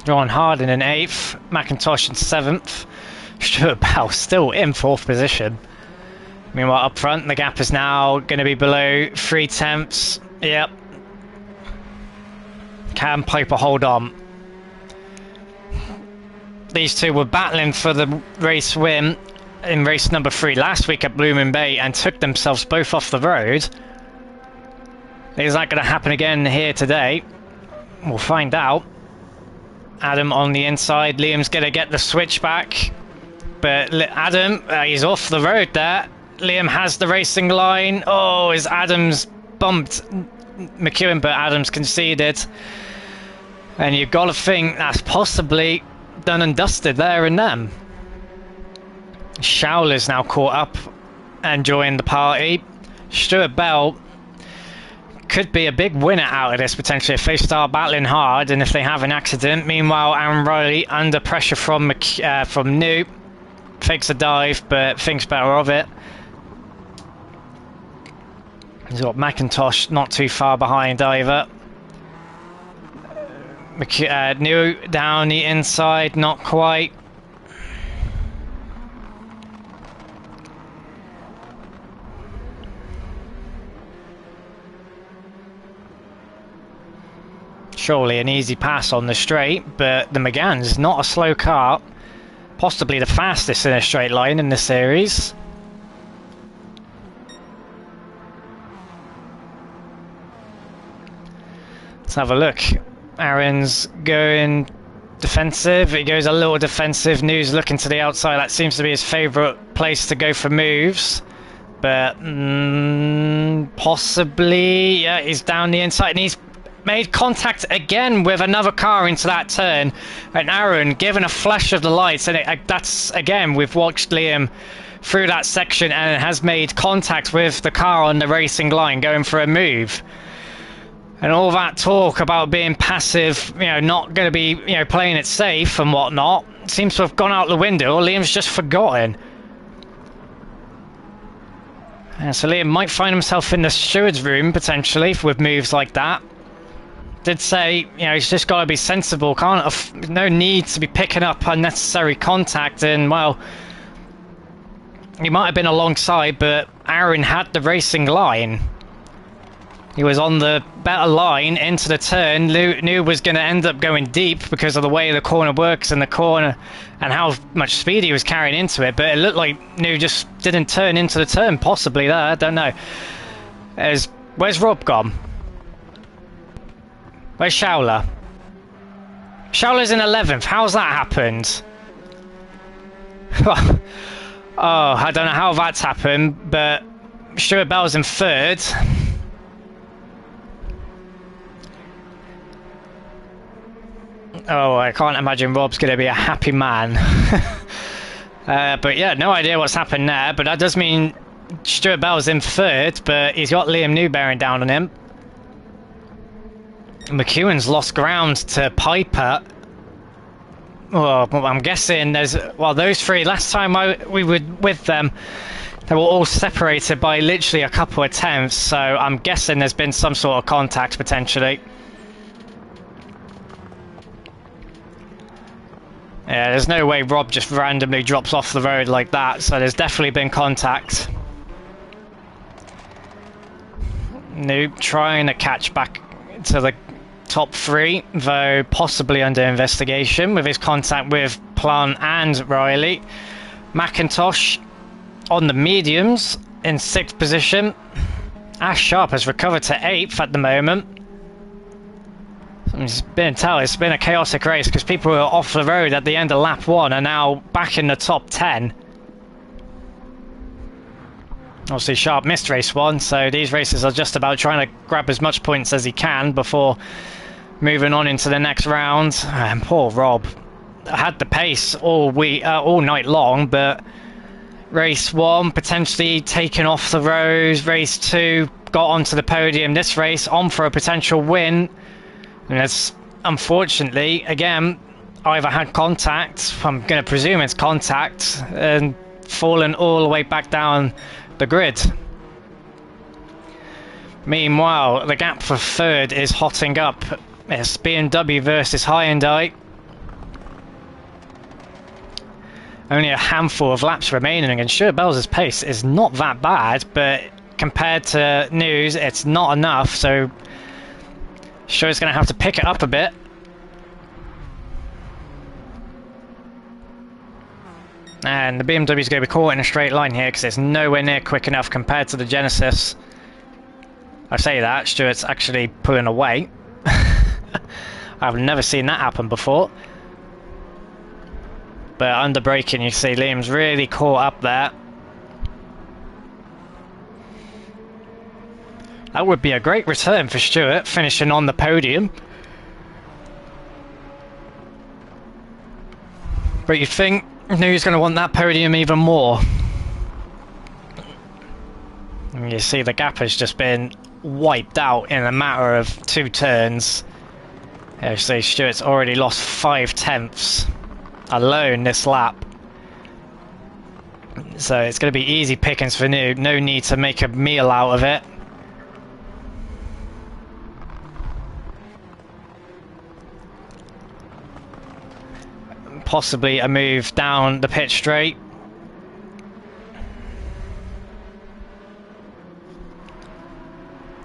John Harden in 8th, McIntosh in 7th. Stuart Bell still in 4th position. Meanwhile, up front, the gap is now going to be below 3/10. Yep. Can Piper hold on? These two were battling for the race win in race number 3 last week at Blue Moon Bay and took themselves both off the road. Is that going to happen again here today? We'll find out. Adam on the inside. Liam's going to get the switch back. But Adam, he's off the road there. Liam has the racing line. Oh, is Adams bumped McEwen, but Adams conceded. And you've got to think that's possibly done and dusted there and then. Showler's now caught up and joined the party. Stuart Bell could be a big winner out of this potentially if they start battling hard and if they have an accident. Meanwhile, Aaron Riley under pressure from New. Fakes a dive but thinks better of it. He's got McIntosh not too far behind either. New down the inside, not quite. Surely an easy pass on the straight, but the Megane's not a slow car. Possibly the fastest in a straight line in the series. Let's have a look. Aaron's going defensive. He goes a little defensive. New's looking to the outside. That seems to be his favourite place to go for moves. But possibly, yeah, he's down the inside and he's made contact again with another car into that turn. And Aaron given a flash of the lights. And that's, again, we've watched Liam through that section and has made contact with the car on the racing line going for a move. And all that talk about being passive, you know, not going to be, you know, playing it safe and whatnot, seems to have gone out the window, or Liam's just forgotten. And so Liam might find himself in the steward's room, potentially, with moves like that. Did say, you know, he's just got to be sensible, no need to be picking up unnecessary contact, and, well, he might have been alongside, but Aaron had the racing line. He was on the better line into the turn. New was going to end up going deep because of the way the corner works in the corner and how much speed he was carrying into it. But it looked like New just didn't turn into the turn, possibly there. I don't know. Where's Rob gone? Where's Showler? Showler's in 11th. How's that happened? Oh, I don't know how that's happened, but Stuart Bell's in 3rd. Oh, I can't imagine Rob's going to be a happy man. But yeah, no idea what's happened there. But that does mean Stuart Bell's in 3rd, but he's got Liam New bearing down on him. McEwen's lost ground to Piper. Well, I'm guessing those 3, last time we were with them, they were all separated by literally a couple of tenths. So I'm guessing there's been some sort of contact potentially. Yeah, there's no way Rob just randomly drops off the road like that, so there's definitely been contact. Noob trying to catch back to the top 3, though possibly under investigation with his contact with Plant and Riley. McIntosh on the mediums in 6th position. Ash Sharp has recovered to 8th at the moment. It's been a chaotic race because people who are off the road at the end of lap 1 are now back in the top 10. Obviously Sharp missed race 1, so these races are just about trying to grab as much points as he can before moving on into the next round. And poor Rob had the pace all night long, but race 1 potentially taken off the road, race 2 got onto the podium, this race on for a potential win, and it's unfortunately again either had contact, I'm going to presume it's contact, and fallen all the way back down the grid. Meanwhile, the gap for third is hotting up. It's BMW versus Hyundai. Only a handful of laps remaining, and Stuart Bells' pace is not that bad, but compared to News, it's not enough, so Stuart's going to have to pick it up a bit. And the BMW is going to be caught in a straight line here because it's nowhere near quick enough compared to the Genesis. I say that, Stuart's actually pulling away. I've never seen that happen before. But under braking, you see Liam's really caught up there. That would be a great return for Stuart, finishing on the podium. But you think New's going to want that podium even more. And you see the gap has just been wiped out in a matter of 2 turns. You see Stuart's already lost 5/10 alone this lap. So it's going to be easy pickings for New. No need to make a meal out of it. Possibly a move down the pit straight.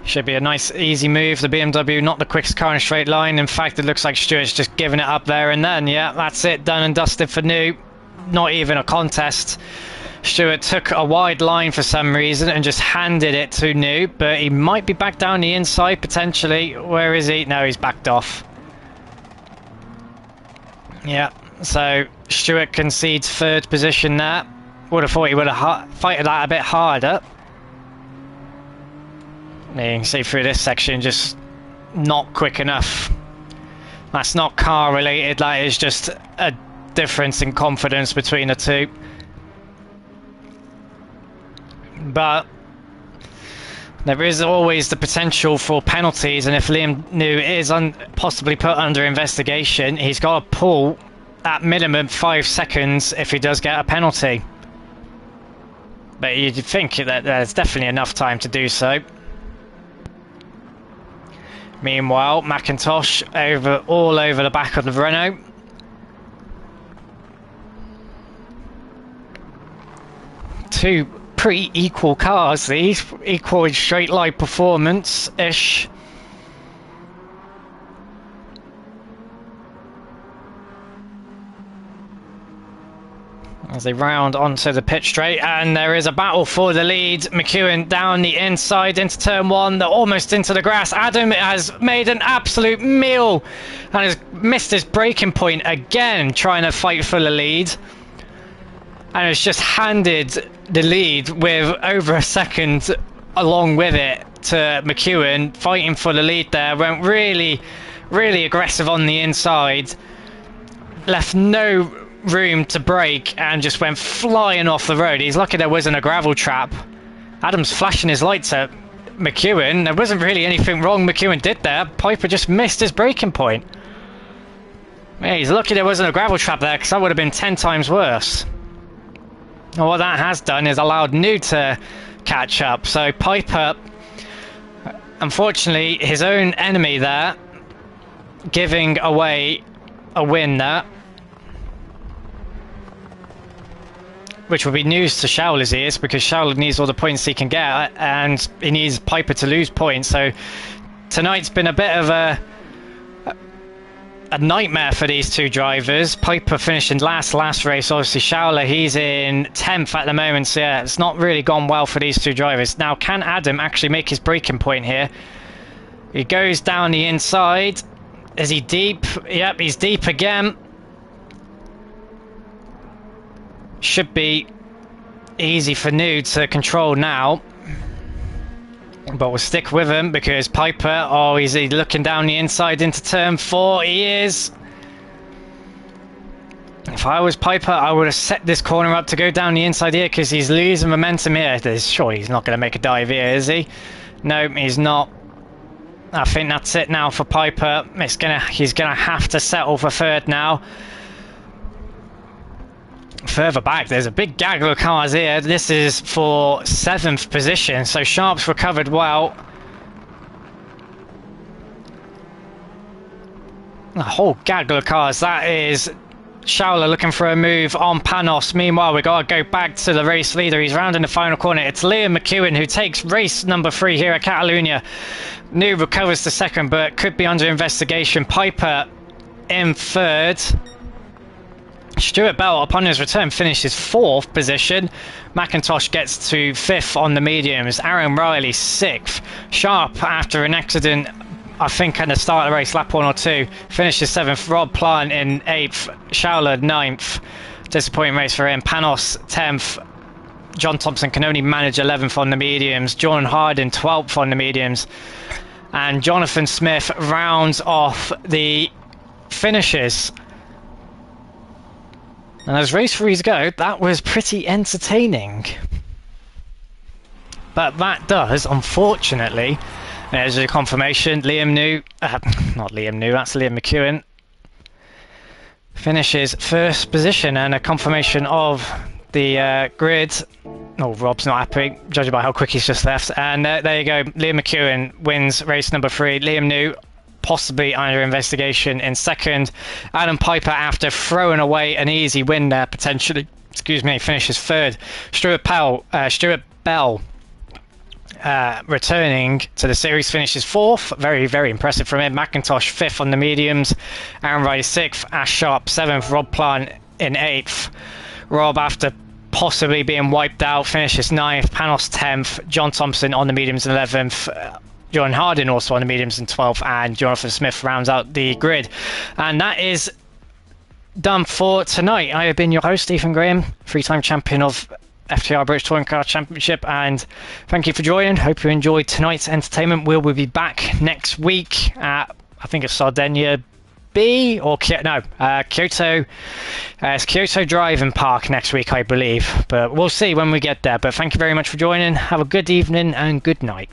Should be a nice easy move. The BMW not the quickest car in a straight line. In fact, it looks like Stuart's just giving it up there and then. Yeah, that's it, done and dusted for New. Not even a contest. Stuart took a wide line for some reason and just handed it to New, but he might be back down the inside potentially. Where is he? No, he's backed off. Yeah. So Stuart concedes third position there. Would have thought he would have fighted that a bit harder. You can see through this section, just not quick enough. That's not car related, that is just a difference in confidence between the two. But there is always the potential for penalties, and if Liam New is possibly put under investigation, he's got to pull at minimum 5 seconds if he does get a penalty. But you'd think that there's definitely enough time to do so. Meanwhile, McIntosh all over the back of the Renault. Two pretty equal cars, these. Equal in straight line performance-ish. As they round onto the pit straight, and there is a battle for the lead. McEwen down the inside into turn 1, they're almost into the grass. Adam has made an absolute meal and has missed his braking point again, trying to fight for the lead, and has just handed the lead with over a second along with it to McEwen, fighting for the lead there. Went really aggressive on the inside, left no room to brake and just went flying off the road. He's lucky there wasn't a gravel trap. Adam's flashing his lights at McEwen. There wasn't really anything wrong McEwen did there. Piper just missed his braking point. Yeah, he's lucky there wasn't a gravel trap there, because that would have been 10 times worse. And what that has done is allowed New to catch up. So Piper, unfortunately, his own enemy there, giving away a win there. Which will be news to Shaul ears, because Shaul needs all the points he can get, and he needs Piper to lose points. So tonight's been a bit of a nightmare for these two drivers. Piper finishing last race. Obviously Shaul, he's in 10th at the moment, so yeah, it's not really gone well for these two drivers. Now, can Adam actually make his braking point here? He goes down the inside, Is he deep? Yep, he's deep again. Should be easy for New to control now. But we'll stick with him because Piper, oh, is he looking down the inside into turn 4? He is. If I was Piper, I would have set this corner up to go down the inside here because he's losing momentum here. Surely he's not going to make a dive here, is he? No, he's not. I think that's it now for Piper. He's gonna have to settle for third now. Further back, there's a big gaggle of cars here. This is for 7th position, so Sharp's recovered well. A whole gaggle of cars. That is Schauler looking for a move on Panos. Meanwhile, we got to go back to the race leader. He's rounding the final corner. It's Liam McEwen who takes race number 3 here at Catalunya. New recovers to second, but could be under investigation. Piper in third. Stuart Bell, upon his return, finishes 4th position. McIntosh gets to 5th on the mediums. Aaron Riley 6th. Sharp, after an accident, I think at the start of the race, lap 1 or 2, finishes 7th. Rob Plant in 8th. Schauler 9th. Disappointing race for him. Panos 10th. John Thompson can only manage 11th on the mediums. John Hardin 12th on the mediums. And Jonathan Smith rounds off the finishes. And as race 3s go, that was pretty entertaining. But that does, unfortunately, there's a confirmation. Liam New, not Liam New, that's Liam McEwen, finishes 1st position, and a confirmation of the grid. Oh, Rob's not happy, judging by how quick he's just left. And there you go, Liam McEwen wins race number 3. Liam New possibly under investigation in 2nd. Adam Piper, after throwing away an easy win there, potentially, finishes 3rd. Stuart Bell returning to the series, finishes 4th. Very, very impressive from him. McIntosh 5th on the mediums. Aaron Riley 6th. Ash Sharp 7th. Rob Plant in 8th. Rob, after possibly being wiped out, finishes 9th. Panos 10th. John Thompson on the mediums in 11th. John Hardin also on the mediums in 12th, and Jonathan Smith rounds out the grid. And that is done for tonight. I have been your host, Stephen Graham, 3-time champion of FTR British Touring Car Championship, and thank you for joining. Hope you enjoyed tonight's entertainment. We'll be back next week at, I think it's Sardinia B or Kyoto. It's Kyoto Driving Park next week, I believe, but we'll see when we get there. But thank you very much for joining. Have a good evening and good night.